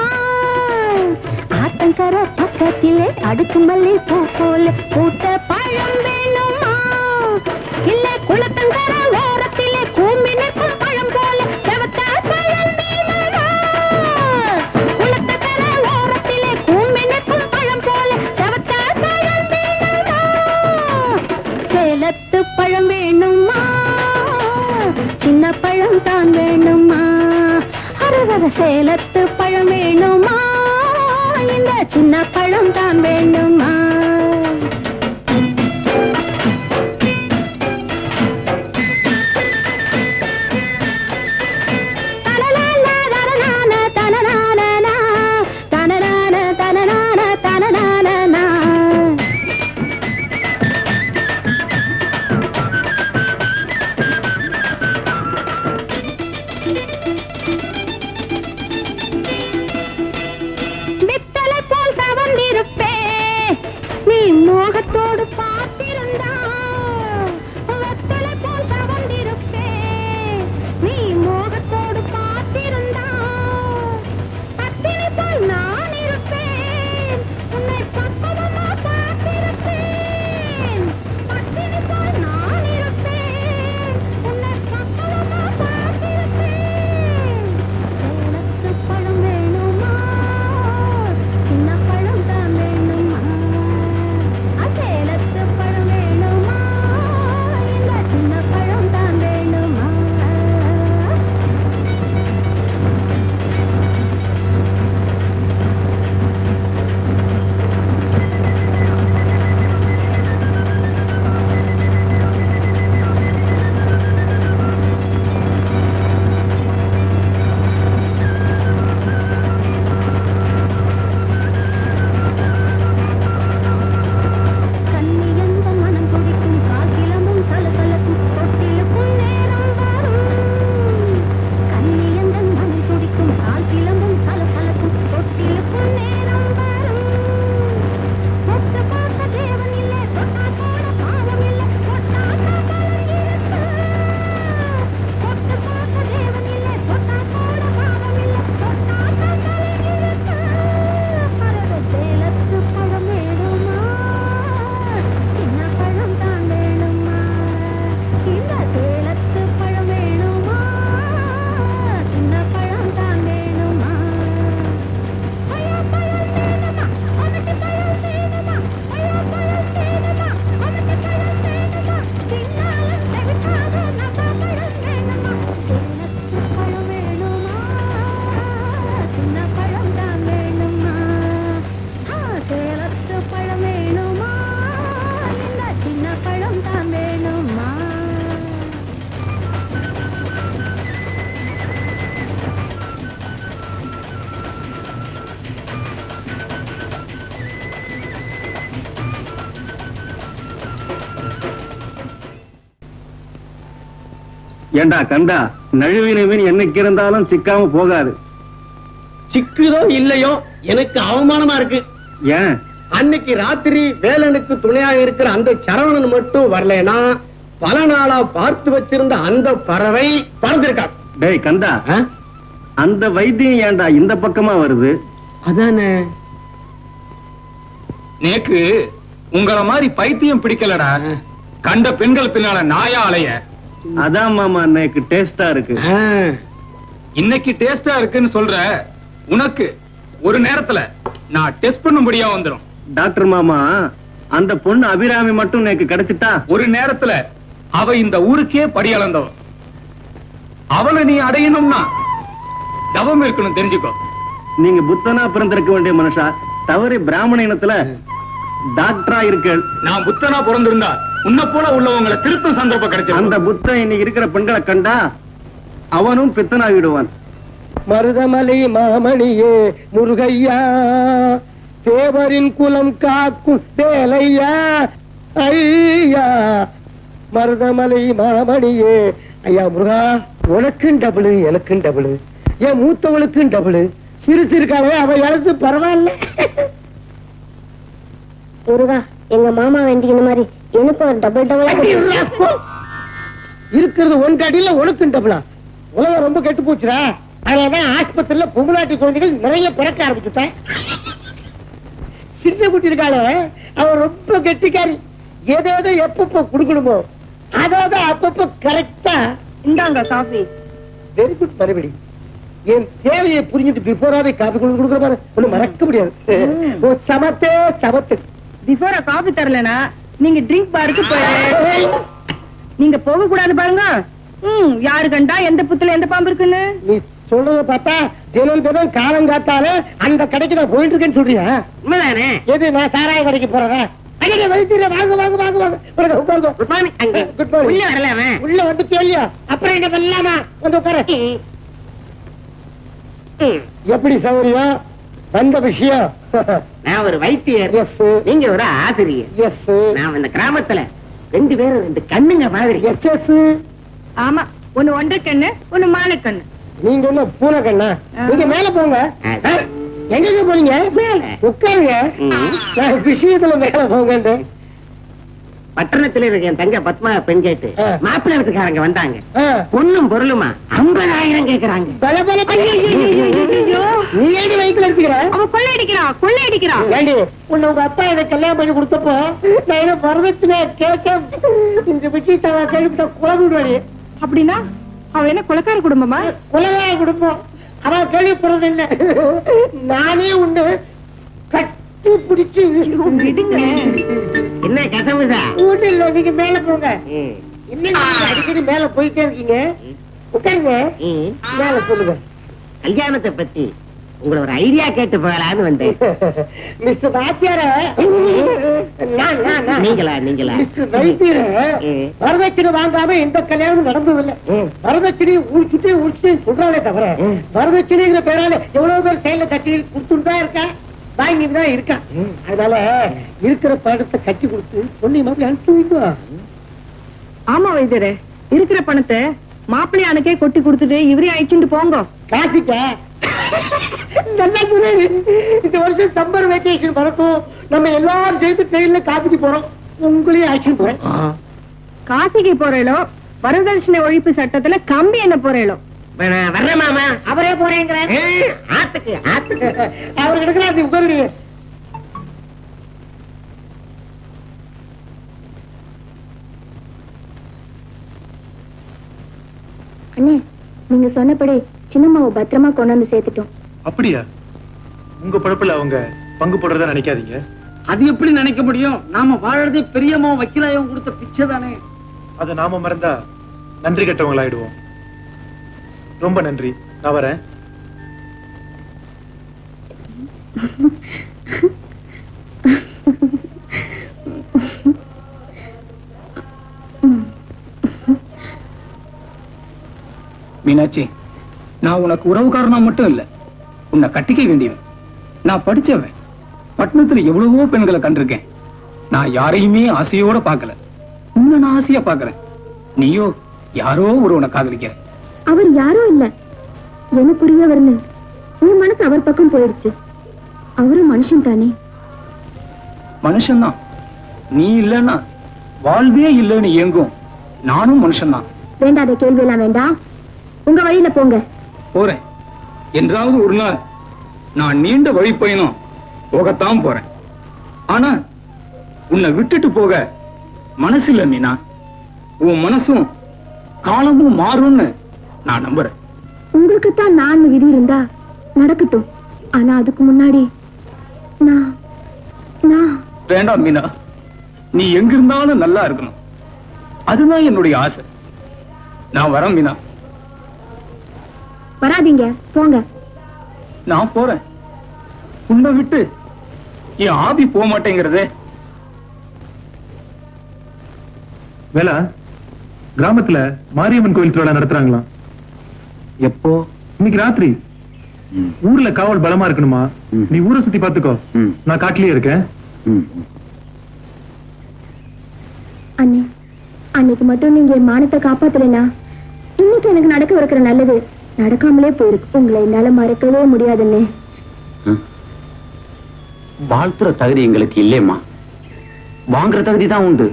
ஆத்தங்கர பக்கத்திலே அடுக்கு மல்லி பூ போல பூத்த பழம் வேணுமா? இல்ல குளத்தங்கர ஓரத்திலே கூம்பி நிற்கும் பழம் போல செவத்த பழம் வேணுமா? குளத்தங்கர ஓரத்திலே கூம்பி நிற்கும் பழம் போல செவத்த பழம் வேணுமா? சேலத்து பழம் வேணுமா, சின்ன பழம் தான் வேணுமா? அரவர சேலத்து பழம் வேணுமா, இந்த சின்ன பழம் தான் வேணுமா? முகத்தோடு பார்த்திருந்தா வெத்தலை போல் தவண்டிருப்பேன். நீ முகத்தோடு பார்த்திருந்தா அத்தினி போல் நான் இருப்பேன். உன்னை பக்குவமா பார்த்திருப்பேன். அத்தினி போல் நான் இருப்பேன். உன்னை பக்குவமா பார்த்திருப்பேன். சேலத்து பழம் வேணுமா, சின்ன பழம் தான் வேணுமா? சேலத்து பழம் வேணுமா, இந்த சின்ன பழம் தான் வேணுமா? கண்ணியந்த மனம் துடிக்கும், காகிலமும் சலசலக்கும், தொட்டிலுக்குள் நேரம் வரும். கண்ணியந்த மனம் துடிக்கும், காகிலமும் சலசலக்கும், தொட்டிலுக்குள் நேரம் வரும். தொட்டு பார்த்த தேவன் இல்லை, தொட்டா போட பாவம் இல்லை, தொட்டாக்க பலன் இருக்கு. தொட்டு பார்த்த தேவன் இல்லை, தொட்டா போட பாவம் இல்லை, தொட்டாக்க பலன் இருக்கு. மரத சேலத்து பழம் வேணுமா, சின்ன பழம் தான் வேணுமா? இந்த சேலத்து பழம் வேணுமா, சின்ன பழம் தான் வேணுமா? ஐயா பழம் வேணுமா, அவனுக்கு பழம் வேணுமா? ஐயா பழம் வேணுமா, அவனுக்கு பழம் வேணுமா? பின்னாலும் தவிர்க்காத நம்ம பழம் வேணுமா? சேலத்து பழம் வேணுமா, சின்ன பழம் தான் வேணுமா? சேலத்து பழம் வேணுமா, இந்த சின்ன பழம் தான் வேணுமா? ஏண்டா கண்டா, நழுவின மீன் என்னைக்கு இருந்தாலும் சிக்காம போகாது. சிக்குதோ இல்லையோ எனக்கு அவமானமா இருக்கு. ஏன்? அன்னைக்கு ராத்திரி வேலனுக்கு துணையாக இருக்கிற அந்த சரவணன் மட்டும் வரலனா பல நாளா பார்த்து வச்சிருந்த அந்த பறவை பறந்திருக்கா. டேய் கந்தா, அந்த வைத்தியம் ஏன்டா இந்த பக்கமா வருது? அதானே நேக்கு உங்கள மாதிரி பைத்தியம் பிடிக்கலடா. கண்ட பெண்கள் பின்னால நாயா அலைய. அதான் மாமா எனக்கு டேஸ்டா இருக்கு. இன்னைக்கு டேஸ்டா இருக்குன்னு சொல்ற உனக்கு ஒரு நேரத்துல நான் டெஸ்ட் பண்ணும்படியா வந்துரும். டாக்டர் மாமா, அந்த பொண்ணு அபிராமி மட்டும் எனக்கு கிடைச்சிட்டா ஒரு நேரத்துல அவ இந்த ஊருக்கே படி அளந்தவ. அவளை நீ அடையணும்னா தவம் இருக்கணும், தெரிஞ்சுக்கோ. நீங்க புத்தனா பிறந்திருக்க வேண்டிய மனுஷா, தவறி பிராமண இனத்துல டாக்டரா இருக்க. நான் புத்தனா பிறந்திருந்தா உன்னை போல உள்ளவங்களை திருத்தும் சந்தர்ப்பம் கிடைச்சது. அந்த புத்தன் இன்னைக்கு இருக்கிற பெண்களை கண்டா அவனும் பித்தனாகிடுவான். மருதமலை மாமணியே முருகையா, தேவரின் குலம் காக்கும் வேலையா ஐயா. மருதமலை மாமணியே ஐயா முருகா, உனக்கும் டபுள் எனக்கும் டபுள், என் மூத்தவளுக்கும் டபுள். சிறு சிறுக்காலே அவ இழந்து பரவாயில்ல. முருகா, எங்க மாமா வேண்டிக்கிற மாதிரி எனக்கு ஒரு டபுள் இருக்கிறது ஒன்று அடியில உனக்கும் டபுளா? உலகம் ரொம்ப கெட்டு போச்சுடா. அதனாலதான் ஆஸ்பத்திரியில பொங்கலாட்டி குழந்தைகள் நிறைய பிறக்க ஆரம்பிச்சுட்டேன். சின்ன குட்டி இருக்காளே, அவ ரொம்ப கெட்டிக்காரி. ஏதோ எப்பப்போ குடுக்கணுமோ அதாவது அப்பப்போ கரெக்டா. இந்தாங்க காஃபி. வெரி குட் மறுபடி. என் தேவையை புரிஞ்சுட்டு பிஃபோராவே காபி கொடுக்குற பாரு, ஒண்ணு மறக்க முடியாது. சமத்தே சமத்து. பிஃபோரா காஃபி தரலனா நீங்க ட்ரிங்க் பாருக்கு போயிரு. நீங்க போக கூடாது பாருங்க. யாரு கண்டா எந்த புத்துல எந்த பாம்பு இருக்குன்னு. நீ சொல்றத பார்த்தா தினம் தினம் காலம் காத்தாலே அந்த கடைக்கு நான் போயிட்டு இருக்கேன்னு சொல்றியா? உண்மைதானே? எது நான் சாராய கடைக்கு போறதா? வைத்தியர் வாங்க வாங்க வாங்க வாங்க. உட்காருங்க. Good morning. அங்க குட் மார்னிங். உள்ள வரல அவன். உள்ள வந்து கேள்வியா? அப்புறம் என்ன பண்ணலாமா? வந்து உட்கார. எப்படி சௌரியம்? வந்த விஷயம். நான் ஒரு வைத்தியர், எஸ். நீங்க ஒரு ஆசிரியர். எஸ். நான் இந்த கிராமத்துல ரெண்டு பேரும் ரெண்டு கண்ணுங்க மாதிரி. Yes yes. ஆமா, ஒண்ணு ஒன்றரை கண்ணு, ஒண்ணு மானக்கண்ணு. நீங்க என்ன பூனை கண்ணா? நீங்க மேல போங்க. எங்க போறீங்க? மேல உட்காருங்க. நான் விஷயத்துல மேல போங்க. பட்டணத்துல இருக்க என் தங்க பத்மா பெண் கேட்டு ஆ. மாப்பிள்ளை வீட்டுக்காரங்க வந்தாங்க. ஆ. பொண்ணும் பொருளுமா 50,000 கேக்குறாங்க. பல பல நீ ஏடி வைக்கல எடுத்துக்கிற அவன் கொள்ளை அடிக்கிறான் ஏண்டி உன்னை உங்க அப்பா எனக்கு கல்யாணம் பண்ணி கொடுத்தப்போ நான் என்ன வரதட்சணை கேட்க இந்த விஷயத்தை கேள்விப்பட்ட குழம்புடுவாடி. அப்படின்னா அவன் என்ன கொலைக்கார குடும்பமா? குலகார குடும்பம் அவன் கேள்விப்படுறது இல்லை. நானே உன்னை கட்டி பிடிச்சு என்ன கசமுதா? ஒண்ணு இல்ல, நீங்க மேல போங்க. என்ன அடிக்கடி மேல போயிட்டே இருக்கீங்க? உட்காருங்க, மேல சொல்லுங்க. கல்யாணத்தை பத்தி உங்களை ஒரு ஐடியா கேட்டு போகலான்னு வந்தேன். மிஸ்டர் வாத்தியார நீங்களா? மிஸ்டர் வைத்தியர வரதட்சணை வாங்காம எந்த கல்யாணமும் நடந்ததில்லை. வரதட்சணையை ஊழிச்சுட்டே சொல்றாளே தவிர வரதட்சணைங்கிற பேரால எவ்வளவு பேர் செயல கட்டி கொடுத்துட்டு தான் இருக்கா, வாங்கிட்டு தான் இருக்கா. அதனால இருக்கிற பணத்தை கட்டி கொடுத்து பொண்ணை மாதிரி அனுப்பி வைக்கும். ஆமா வைத்தியரே, இருக்கிற பணத்தை மாப்பிள்ளையானுக்கே கொட்டி கொடுத்துட்டு இவரே அழிச்சுட்டு போங்க. காசிக்க நல்லா சொன்னீங்க. இந்த வருஷம் சம்மர் வெக்கேஷன் வரட்டும், நம்ம எல்லாரும் சேர்ந்து ட்ரெயின்ல காசிக்கு போறோம். உங்களையும் அழைச்சிட்டு போறேன். காசிக்கு போறேளோ, வரதட்சணை ஒழிப்பு சட்டத்துல கம்பி என்ன போறேளோ? வர்றேன் மாமா. அவரே போறேங்கிற ஆத்துக்கு அவர் கிடக்குறாரு, உட்காருங்க. அண்ணே, நீங்க சொன்னபடி சின்னம்மாவை பத்திரமா கொண்டு வந்து சேர்த்துட்டோம். அப்படியா? உங்க பழப்புல அவங்க பங்கு போடுறதா நினைக்காதீங்க. அது எப்படி நினைக்க முடியும்? நாம வாழறதே பெரியம்மா வக்கீலாயம் கொடுத்த பிச்சை தானே. அதை நாம மறந்தா நன்றி கெட்டவங்களாயிடுவோம். ரொம்ப நன்றி, நான் வரேன். மீனாட்சி, நான் உனக்கு உறவுக்காரனா மட்டும் இல்ல, உன்னை கட்டிக்க வேண்டியவன். நான் படிச்சவன், பட்டணத்துல எவ்வளவோ பெண்களை கண்டிருக்கேன். நான் யாரையுமே ஆசையோட பார்க்கல, உன்னை நான் ஆசையா பார்க்கிறேன். நீயோ யாரோ ஒருவனை காதலிக்கிற. அவர் யாரோ இல்ல, எனக்குரியவர்னு என் மனசு அவர் பக்கம் போயிடுச்சு. அவரும் மனுஷன் தானே. மனுஷன்தான். நீ இல்லன்னா வாழ்வே இல்லைன்னு ஏங்கும் நானும் மனுஷன்தான். வேண்டாத கேள்வி எல்லாம் வேண்டாம், உங்க வழியில போங்க. போறேன். என்றாவது ஒரு நாள் நான் நீண்ட வழி பயணம் போகத்தான் போறேன். ஆனா உன்னை விட்டுட்டு போக மனசு இல்ல மீனா. உன் மனசும் காலமும் மாறும்னு நான் நம்புறேன். உங்களுக்குத்தான் நான் விதி இருந்தா நடக்கட்டும். ஆனா அதுக்கு முன்னாடி நான் வேண்டாம் மீனா, நீ எங்க இருந்தாலும் நல்லா இருக்கணும். அதுதான் என்னுடைய ஆசை. நான் வரேன் மீனா. வராதீங்க, போங்க. நான் போறேன். உன்னை விட்டு என் ஆவி போக மாட்டேங்கிறதே. வேலா, கிராமத்துல மாரியம்மன் கோயில் திருவிழா நடத்துறாங்களாம். எப்போ? இன்னைக்கு ராத்திரி. ஊர்ல காவல் பலமா இருக்கணுமா? நீ ஊரை சுத்தி பாத்துக்கோ, நான் காட்டிலேயே இருக்கேன். அண்ணே, அன்னைக்கு மட்டும் நீங்க என் மானத்தை காப்பாத்தலைனா இன்னைக்கு எனக்கு நடக்க இருக்கிற நல்லது நடக்காமலே போயிருக்கு. உங்களை என்னால மறக்கவே முடியாதுண்ணே. வாழ்த்துற தகுதி எங்களுக்கு இல்லையம்மா, வாங்குற தகுதி தான் உண்டு.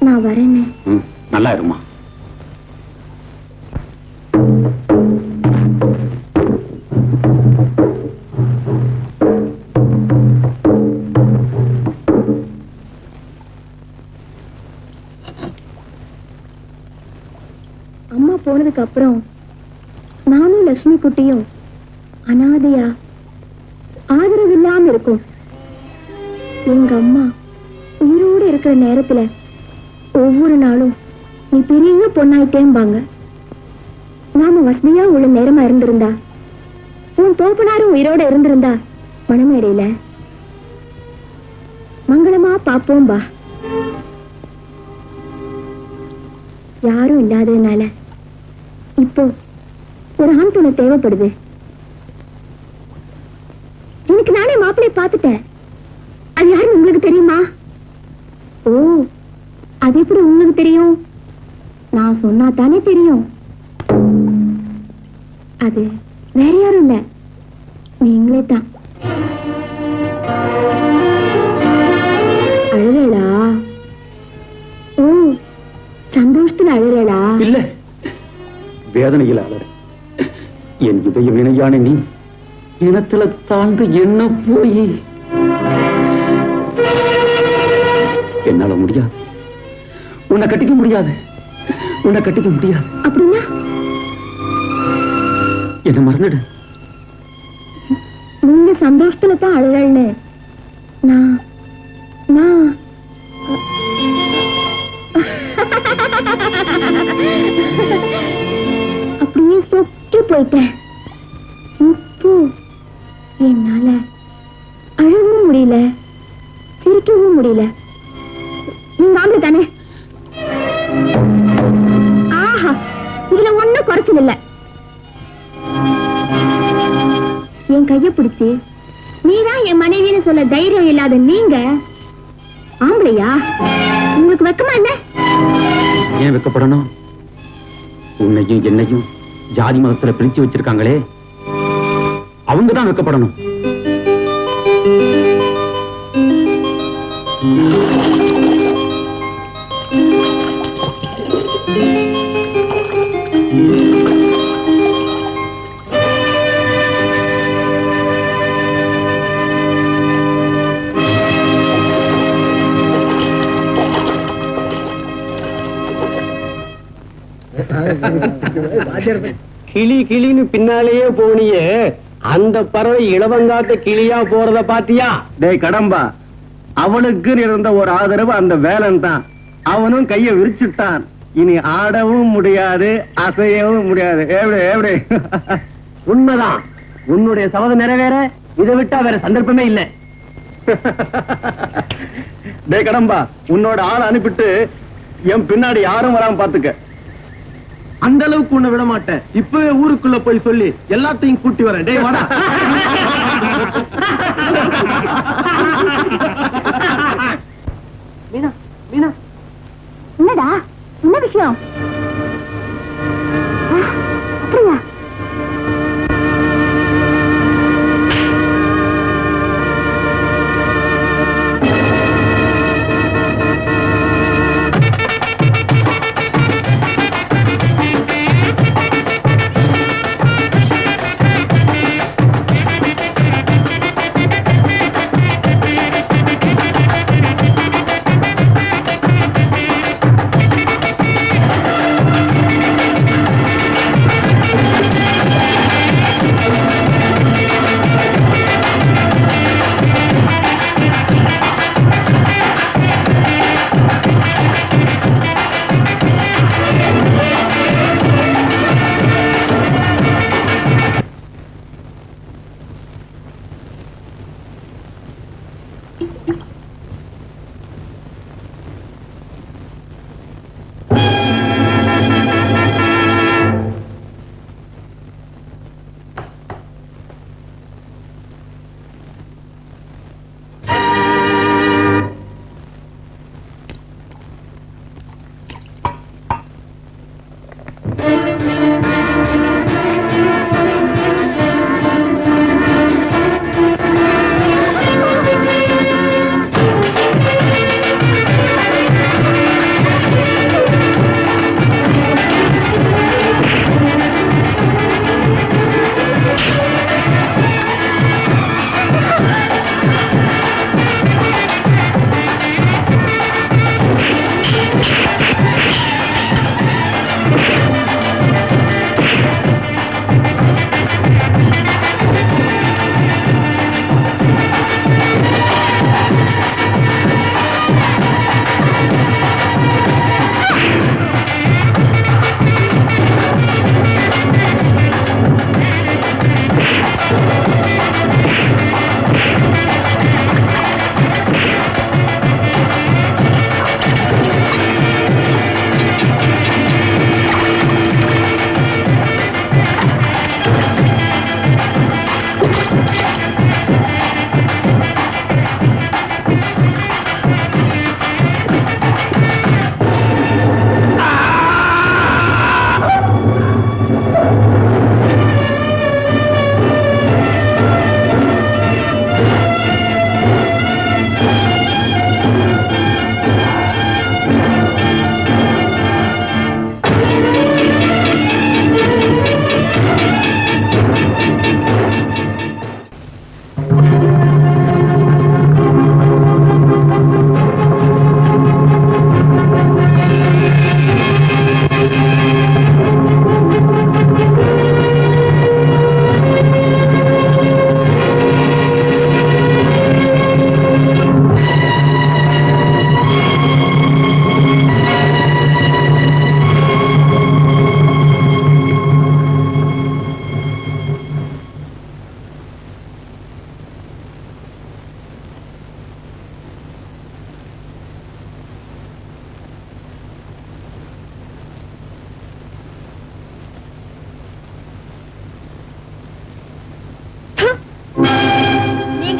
நான் வரேன்னே. நல்லா இருமா. அம்மா போனதுக்கு அப்புறம் நானும் லட்சுமி குட்டியும் அனாதையா ஆதரவு இல்லாம இருக்கும். எங்க அம்மா உயிரோடு இருக்கிற நேரத்துல ஒவ்வொரு நாளும் நீ பெரிய பொண்ணாயிட்டேம்பாங்க. நாம வசதியா உள்ள நேரமா இருந்திருந்தா, உன் தோப்பனாரும் உயிரோட இருந்திருந்தா மணமேடையில மங்களமா பாப்போம்பா. யாரும் இல்லாததுனால இப்போ ஒரு ஆண் துணை தேவைப்படுது. எனக்கு நானே மாப்பிள்ளைய பார்த்துட்டேன். அது யாருன்னு உங்களுக்கு தெரியுமா? ஓ, அது எப்படி உங்களுக்கு தெரியும்? நான் சொன்னா தானே தெரியும். அது வேற யாரும் இல்ல, நீங்களே தான். அழகா இல்ல, வேதனையில் அலற. என் இதயம் இணையான நீ இனத்துல தாழ்ந்து என்ன போய் என்னால முடியாது. உன்னை கட்டிக்க முடியாது, உன்னை கட்டிக்க முடியாது. அப்படின்னா என்ன மறந்துடு. நீங்க சந்தோஷத்துல தான் அழுகல்னு நான் நான் அப்படியே சொக்கி போயிட்டேன். இப்போ என்னால அழவும் முடியல, சிரிக்கவும் முடியல. நீங்க ஆம்பளை தானே? ஆஹா, இதுல ஒண்ணும் குறைச்சல் இல்ல. என் கைய பிடிச்சு நீதான் என் மனைவின்னு சொல்ல தைரியம் இல்லாத நீங்க ஆம்பளையா? உங்களுக்கு வெக்கமா என்ன? ஏன் வெக்கப்படணும்? உன்னையும் என்னையும் ஜாதி மதத்துல பிரிச்சு வச்சிருக்காங்களே, அவங்கதான் வெக்கப்படணும். கிளி கிளின்னு பின்னாலேயே போனியே, அந்த பறவை இளவங்காத்த கிளியா போறத பாத்தியா? டேய் கடம்பா, அவனுக்கு இருந்த ஒரு ஆதரவு அந்த வேலன் தான். அவனும் கைய விரிச்சுட்டான். இனி ஆடவும் முடியாது, அசையவும் முடியாது. எப்படி எப்படி? உண்மைதான். உன்னுடைய சபதம் நிறைவேற இதை விட்டா வேற சந்தர்ப்பமே இல்ல. டேய் கடம்பா, உன்னோட ஆள் அனுப்பிட்டு என் பின்னாடி யாரும் வராம பாத்துக்க. அந்த அளவுக்கு உன்னை விட மாட்டேன். இப்பவே ஊருக்குள்ள போய் சொல்லி எல்லாத்தையும் கூட்டி வரேன். டேய் வாடா. மீனா, மீனா, என்னடா என்ன விஷயம்? அப்படியா?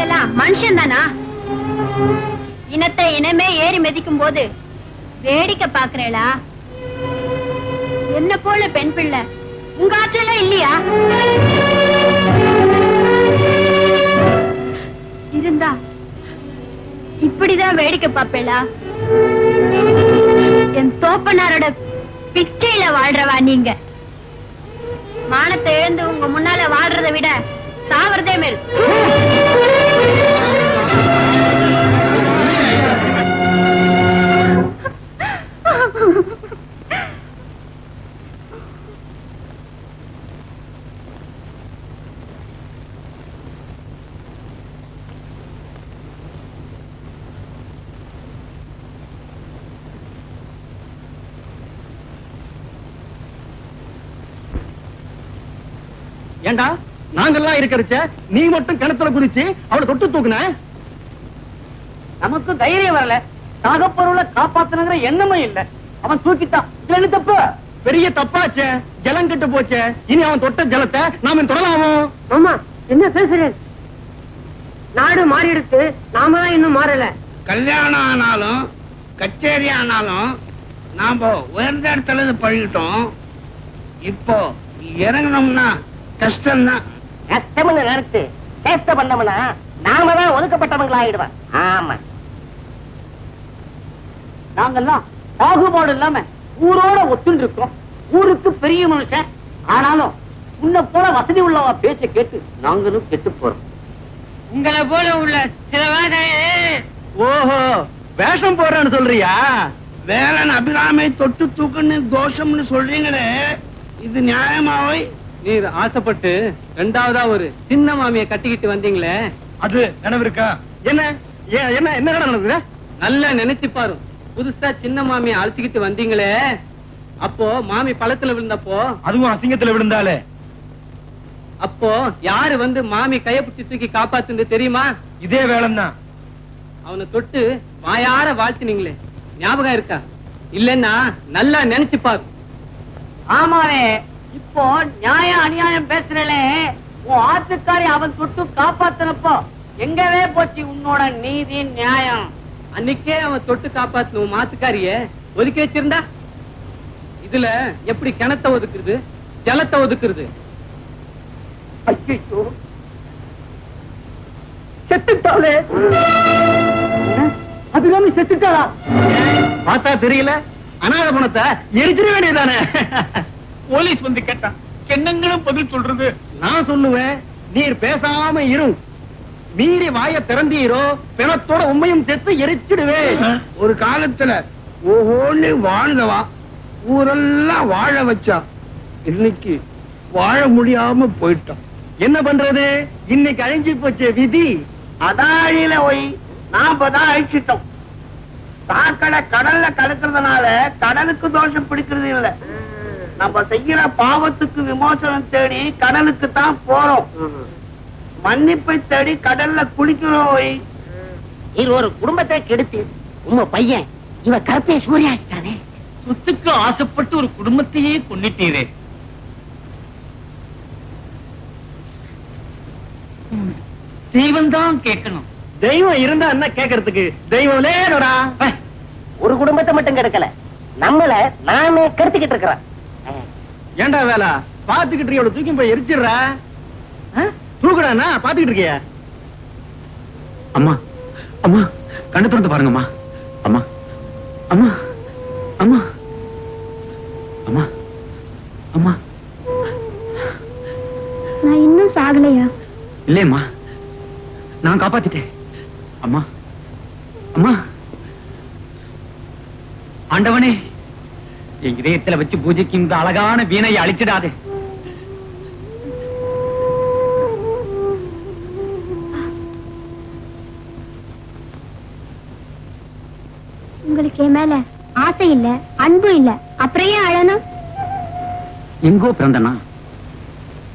நீங்கெல்லாம் மனுஷன் தானா? இனத்தை இனமே ஏறி மிதிக்கும் போது வேடிக்கை பாக்குறேளா? என்ன போல பெண் பிள்ளை உங்க ஆத்துல இல்லையா? இருந்தா இப்படிதான் வேடிக்கை பாப்பேளா? என் தோப்பனாரோட பிச்சையில வாழ்றவா நீங்க? மானத்தை எழுந்து உங்க முன்னால வாழ்றதை விட சாவறதே மேல். ஏண்டா நாங்கெல்லாம் இருக்கிறச்ச நீ மட்டும் கிணத்துல குதிச்சு அவளை தொட்டு தூக்குன? நமக்கு தைரியம் வரல, தகப்பொருளை காப்பாத்தணுங்கிற எண்ணமே இல்ல. அவன் தூக்கிட்டான். இதுல என்ன தப்பு? பெரிய தப்பாச்சே, ஜலம் கெட்டு போச்சே. இனி அவன் தொட்ட ஜலத்தை நாம தொடலாமோ? ஆமா, என்ன பேசுறேன்? நாடு மாறிடுச்சு, நாம தான் இன்னும் மாறல. கல்யாணம் ஆனாலும் கச்சேரி ஆனாலும் நாம உயர்ந்த இடத்துல இருந்து பழகிட்டோம். இப்போ இறங்கணும்னா கஷ்டம்தான். கஷ்டம்னு நினைச்சு சேஷ்ட பண்ணோம்னா நாம தான் ஒதுக்கப்பட்டவங்களா ஆயிடுவான். ஆமா, நாங்கெல்லாம் பாகுபாடு இல்லாம ஊரோட ஒத்துண்டு இருக்கோம். ஊருக்கு பெரிய மனுஷன் ஆனாலும் உன்னை போல வசதி உள்ளவா பேச்ச கேட்டு நாங்களும் கெட்டு போறோம். உங்களை போல உள்ள சில ஓஹோ, வேஷம் போடுறேன்னு சொல்றியா? வேலன் அபிராமை தொட்டு தூக்குன்னு தோஷம்னு சொல்றீங்களே, இது நியாயமாவை? நீர் ஆசைப்பட்டு ரெண்டாவதா ஒரு சின்ன மாமியை கட்டிக்கிட்டு வந்தீங்களே, அது நினைவு இருக்கா? என்ன என்ன என்ன நடந்தது? நல்லா நினைச்சு பாரு. புதுசா சின்ன மாமியை அழைச்சிக்கிட்டு வந்தீங்களே, அப்போ மாமி பழத்துல விழுந்தப்போ, அதுவும் அசிங்கத்துல விழுந்தாலே, அப்போ யாரு வந்து மாமி கைய பிடிச்சி தூக்கி காப்பாத்துன்னு தெரியுமா? இதே வேளம்தான். அவனை தொட்டு வாயார வாழ்த்தினீங்களே, ஞாபகம் இருக்கா? இல்லன்னா நல்லா நினைச்சு பாரு. ஆமாவே, இப்போ நியாயம் அநியாயம் பேசுறே. உன் ஆத்துக்காரி அவன் தொட்டு காப்பாத்தினப்போ எங்கவே போச்சு உன்னோட நீதி நியாயம்? அன்னைக்கே அவன் தொட்டு காப்பாத்தின உன் மாத்துக்காரிய ஒதுக்கி வச்சிருந்தா இதுல எப்படி கிணத்தை ஒதுக்குறது, ஜலத்தை ஒதுக்குறது? ஐயோ, செத்துட்டாளே. அபிராமி செத்துட்டாளா? பார்த்தா தெரியல, அநாத பணத்தை எரிச்சிட வேண்டியதானே. போலீஸ் வந்து கேட்டான், என்னங்களும் பதில் சொல்றது? நான் சொல்லுவேன், நீர் பேசாம இரு. மீறி வாய திறந்தீரோ பிணத்தோட உண்மையும் செத்து எரிச்சிடுவேன். ஒரு காலத்துல ஓஹோன்னு வாழ்ந்தவா ஊரெல்லாம் வாழ வச்சா, இன்னைக்கு வாழ முடியாம போயிட்டான். என்ன பண்றது? இன்னைக்கு அழிஞ்சு போச்சே விதி. அதாழில போய் நாம தான் அழிச்சிட்டோம். சாக்கடை கடல்ல கலக்கிறதுனால கடலுக்கு தோஷம் பிடிக்கிறது இல்ல, நம்ம செய்யற பாவத்துக்கு விமோசனம் தேடி கடலுக்கு தான் போறோம். மன்னிப்பை தேடி கடல்ல குளிக்கிறோம். இது ஒரு குடும்பத்தை கெடுத்து உங்க பையன் இவ கருப்பைய சூரியாட்டானே. சொத்துக்கு ஆசைப்பட்டு ஒரு குடும்பத்தையே கொன்னிட்டீரே. தெய்வம் தான் கேட்கணும். தெய்வம் இருந்தா என்ன கேட்கறதுக்கு? தெய்வம் லேடா. ஒரு குடும்பத்தை மட்டும் கெடுக்கல, நம்மள நாமே கெடுத்துக்கிட்டு இருக்கிறோம். ஏண்டா வேலை பாத்துக்கிட்டு எவ்வளவு தூக்கி போய் எரிச்சிடுற? தூக்குடானா பாத்துக்கிட்டு இருக்கிய? அம்மா, அம்மா, கண்ணு திறந்து பாருங்கம்மா. அம்மா, அம்மா, அம்மா, அம்மா, அம்மா. நான் இன்னும் சாகலையா? இல்லையம்மா, நான் காப்பாத்திட்டேன். அம்மா, அம்மா. ஆண்டவனே, என் இதயத்துல வச்சு பூஜைக்கு இந்த அழகான வீணையை அழிச்சிடாதே. உங்களுக்கு என் மேல ஆசை இல்ல, அன்பு இல்ல, அப்புறம் ஏன் அழணும்? எங்கோ பிறந்தனா,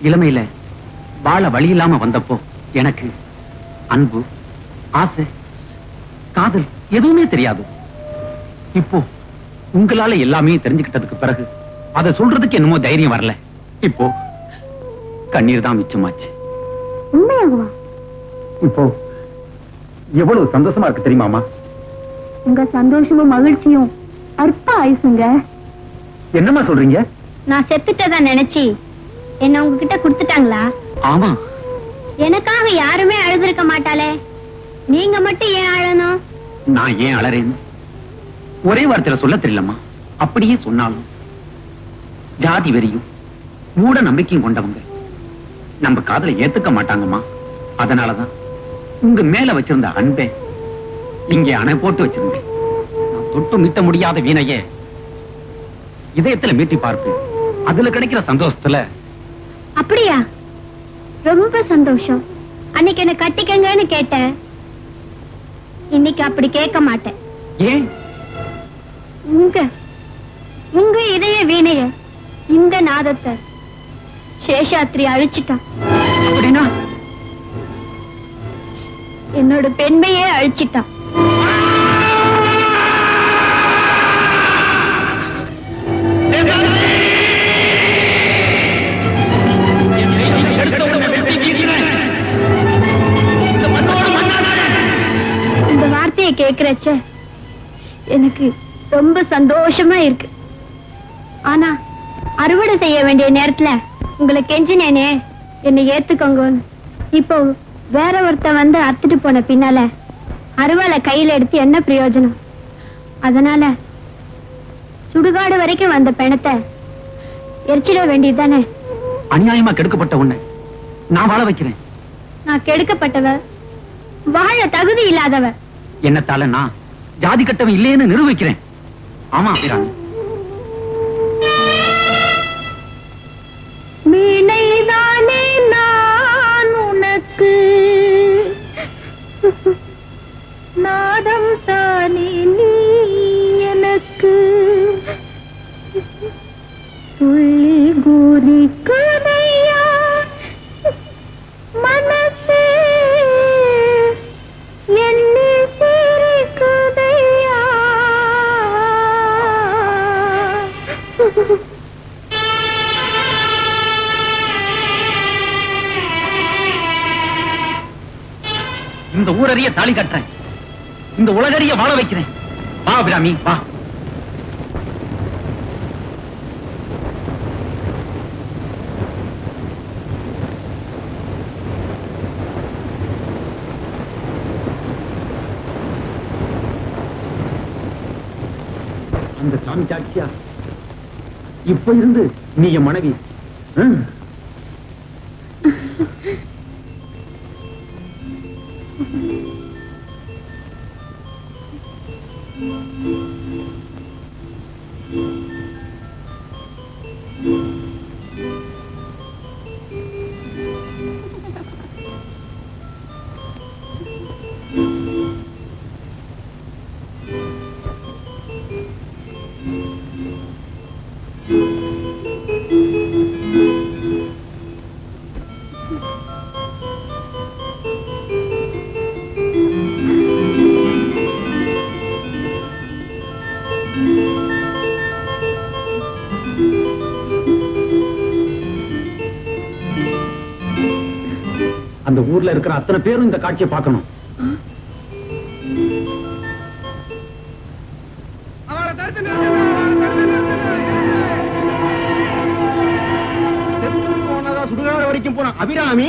இளமையில வாழ வழி இல்லாம வந்தப்போ எனக்கு அன்பு, ஆசை, காதல் எதுவுமே தெரியாது. இப்போ உங்களால எல்லாமே தெரிஞ்சுக்கிட்டதுக்கு பிறகு அதை சொல்றதுக்கு என்னமோ தைரியம் வரல. இப்போ கண்ணீர் தான் மிச்சமாச்சு. உண்மையாகுவா? இப்போ எவ்வளவு சந்தோஷமா இருக்கு தெரியுமாமா? உங்க சந்தோஷமும் மகிழ்ச்சியும் அற்ப ஆயுசுங்க. என்னம்மா சொல்றீங்க? நான் செத்துட்டதா நினைச்சு என்ன உங்ககிட்ட கொடுத்துட்டாங்களா? ஆமா. எனக்காக யாருமே அழுதுருக்க மாட்டாளே, நீங்க மட்டும் ஏன் அழணும்? நான் ஏன் அழறேன்னு ஒரே வார்த்தையில சொல்ல தெரியலம்மா. அப்படியே சொன்னாலும் ஜாதி வெறியும் மூட நம்பிக்கையும் கொண்டவங்க நம்ம காதலை ஏத்துக்க மாட்டாங்கம்மா. அதனாலதான் உங்க மேல வச்சிருந்த அன்பை இங்கே அணை போட்டு வச்சிருந்தேன். நான் தொட்டு மீட்ட முடியாத வீணையே இதயத்துல மீட்டி பார்ப்பேன். அதுல கிடைக்கிற சந்தோஷத்துல. அப்படியா? ரொம்ப சந்தோஷம். அன்னைக்கு என்ன கட்டிக்கங்கன்னு கேட்டேன், இன்னைக்கு அப்படி கேட்க மாட்டேன். ஏன்? உங்க இதய வீணைய, இந்த நாதத்தை சேஷாத்ரி அழிச்சிட்டான். அப்படின்னா என்னோட பெண்மையே அழிச்சிட்டான். இந்த வார்த்தையை கேட்கிறச்ச எனக்கு ரொம்ப சந்தோஷமா இருக்கு. ஆனா அறுவடை செய்ய வேண்டிய நேரத்துல உங்களை கெஞ்சினேனே என்னை ஏத்துக்கோங்கன்னு. இப்போ வேற ஒருத்த வந்து அத்துட்டு போன பின்னால அறுவலை கையில எடுத்து என்ன பிரயோஜனம்? அதனால சுடுகாடு வரைக்கும் வந்த பிணத்தை எரிச்சிட வேண்டியதுதானே. அநியாயமா கெடுக்கப்பட்ட உன்னை நான் வாழ வைக்கிறேன். நான் கெடுக்கப்பட்டவ, வாழ தகுதி இல்லாதவ. என்னத்தால நான் ஜாதி கட்டவன் இல்லைன்னு நிரூபிக்கிறேன். ஆமா அபிராமி. மீனைதானே நான் உனக்கு, நாதம் தானே நீ எனக்கு, துள்ளி குதிக்குதையா மனசே, எண்ணி சிரிக்குதையா. இந்த ஊரறிய தாலி கட்டுறேன், இந்த உலகறிய வாழ வைக்கிறேன். வா அபிராமி வா. அந்த சாமி சாட்சியா இப்ப இருந்து நீ என் மனைவி. அந்த ஊர்ல இருக்கிற அத்தனை பேரும் இந்த காட்சியை பார்க்கணும். சுடுகாடு வரைக்கும் போன அபிராமி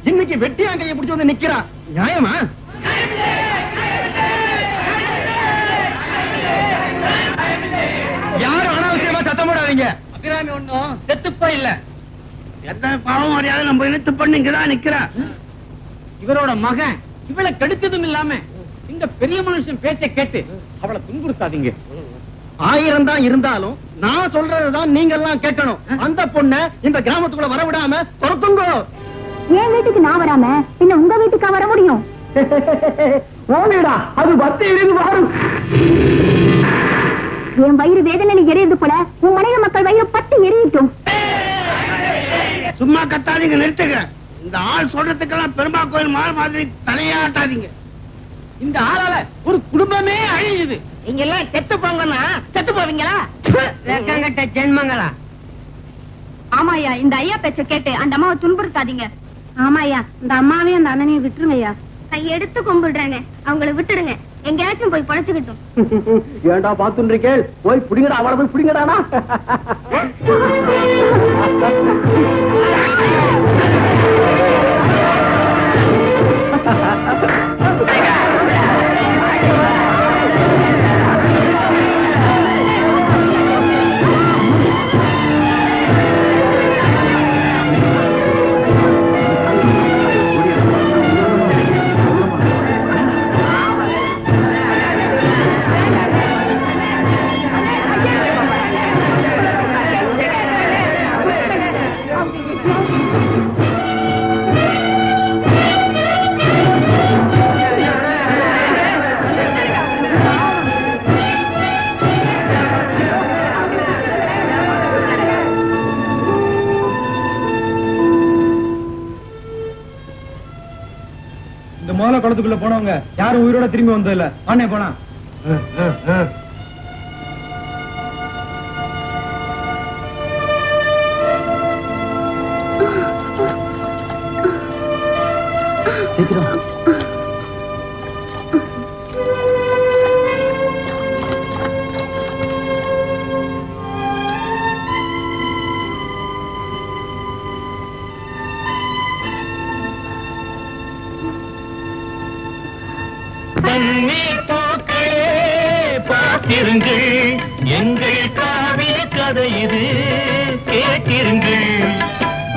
இன்னைக்கு வெட்டியாங்கையை பிடிச்சு வந்து நிக்கிறா. நியாயமா? யாரும் அனாவசியமா சத்தம் போடாதீங்க. அபிராமி ஒண்ணும் செத்துப்பா இல்ல. எத்தனை பாவம் அறியாத நம்ம இழுத்து பண்ணி இங்கதான் நிக்கிறா. இவரோட மகன் இவளை கெடுத்ததும் இல்லாம இந்த பெரிய மனுஷன் பேச்சை கேட்டு அவளை துன்புறுத்தாதீங்க. 1000 தான் இருந்தாலும் நான் சொல்றதுதான் நீங்க எல்லாம் கேட்கணும். அந்த பொண்ணை இந்த கிராமத்துக்குள்ள வரவிடாம துரத்துங்க. என் வீட்டுக்கு நான் வராம பின்ன உங்க வீட்டுக்கா வர முடியும்? அது பத்தி வரும். என் வயிறு வேதனை எரியுது போல உன் மனைவி மக்கள் வயிறு பட்டு எரியட்டும். சும்மா கத்தாதீங்க, நிறுத்துங்க. இந்த ஆள் சொல்றதுக்கெல்லாம் பெருமா கோயில் மாறு மாதிரி தலையாட்டாதீங்க. இந்த ஆளால ஒரு குடும்பமே அழியுது. நீங்க எல்லாம் செத்து போங்கன்னா செத்து போவீங்களா? ரெக்கங்கட்ட ஜென்மங்களா? ஆமாயா, இந்த ஐயா பேச்ச கேட்டு அந்த அம்மாவை துன்புறுத்தாதீங்க. ஆமாயா, இந்த அம்மாவையும் அந்த அண்ணனையும் விட்டுருங்கய்யா. கையெடுத்து கும்பிடுறாங்க, அவங்கள விட்டுடுங்க, எங்கேயாச்சும் போய் பழச்சுக்கிட்டும். ஏண்டா பாத்துருக்கேள், போய் புடிங்கடா, அவ்வளவு புடிங்கடானா. இந்த மோல குளத்துக்குள்ள போனவங்க யாரும் உயிரோட திரும்பி வந்ததில்ல. ஆனே போனா சீக்கிரம். பார்த்திருங்கள், எங்கள் காவிய கதை இது கேட்டிருங்கள்.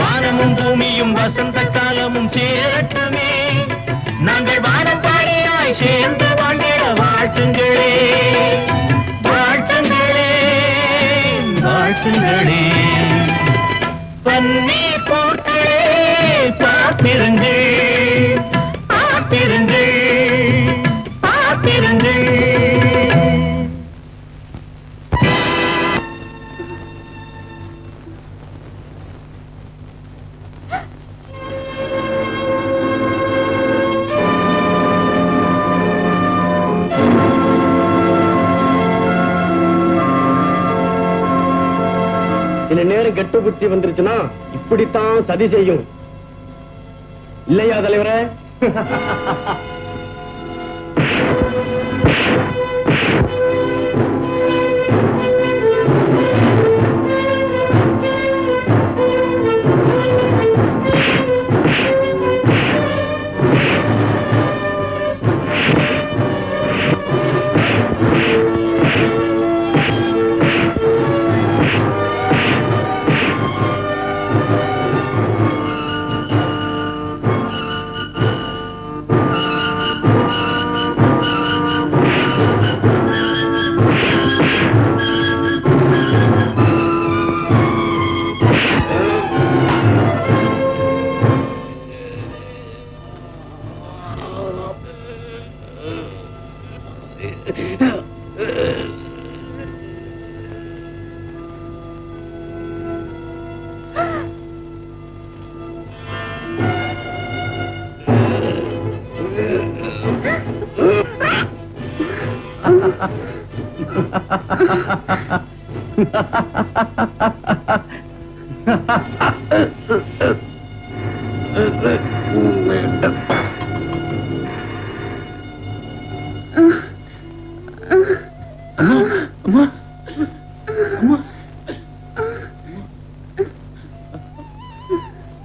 வானமும் பூமியும் வசந்த காலமும் சேரட்டுமே, நாங்கள் வானம் பாடியாய் சேர்ந்து வாழ்ந்திட வாழ்த்துங்களே, வாழ்த்துங்களே, வாழ்த்துங்களே. பன்னி போட்டே பார்த்திருங்கள், பார்த்திருங்கள், பார்த்திருங்கள். சில நேரம் கெட்ட புத்தி வந்துருச்சுன்னா இப்படித்தான் சதி செய்யும். இல்லையா தலைவரே?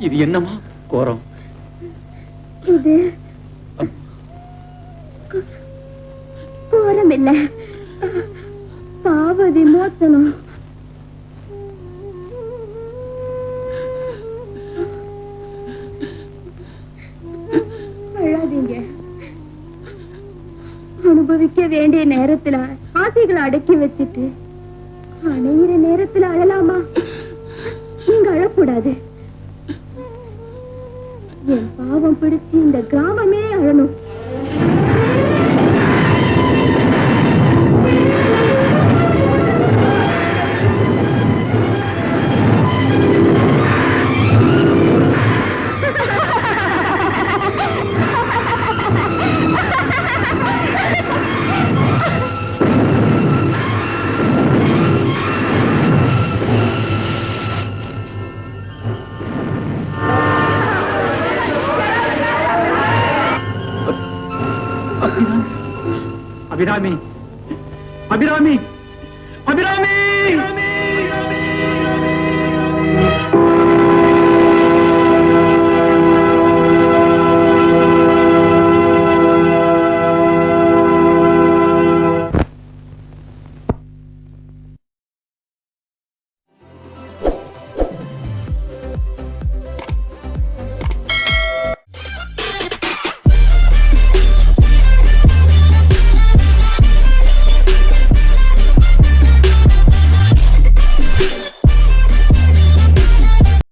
இது என்னமா கோரம்? இது கோரம் இல்ல, பாவ விமோசனம். அழாதீங்க. அனுபவிக்க வேண்டிய நேரத்துல ஆசைகளை அடக்கி வச்சுட்டு அணையிற நேரத்துல அழலாமா? நீங்க அழக்கூடாது. என் பாவம் பிடிச்சு இந்த கிராமமே அழணும். அபிராமி அபிராமி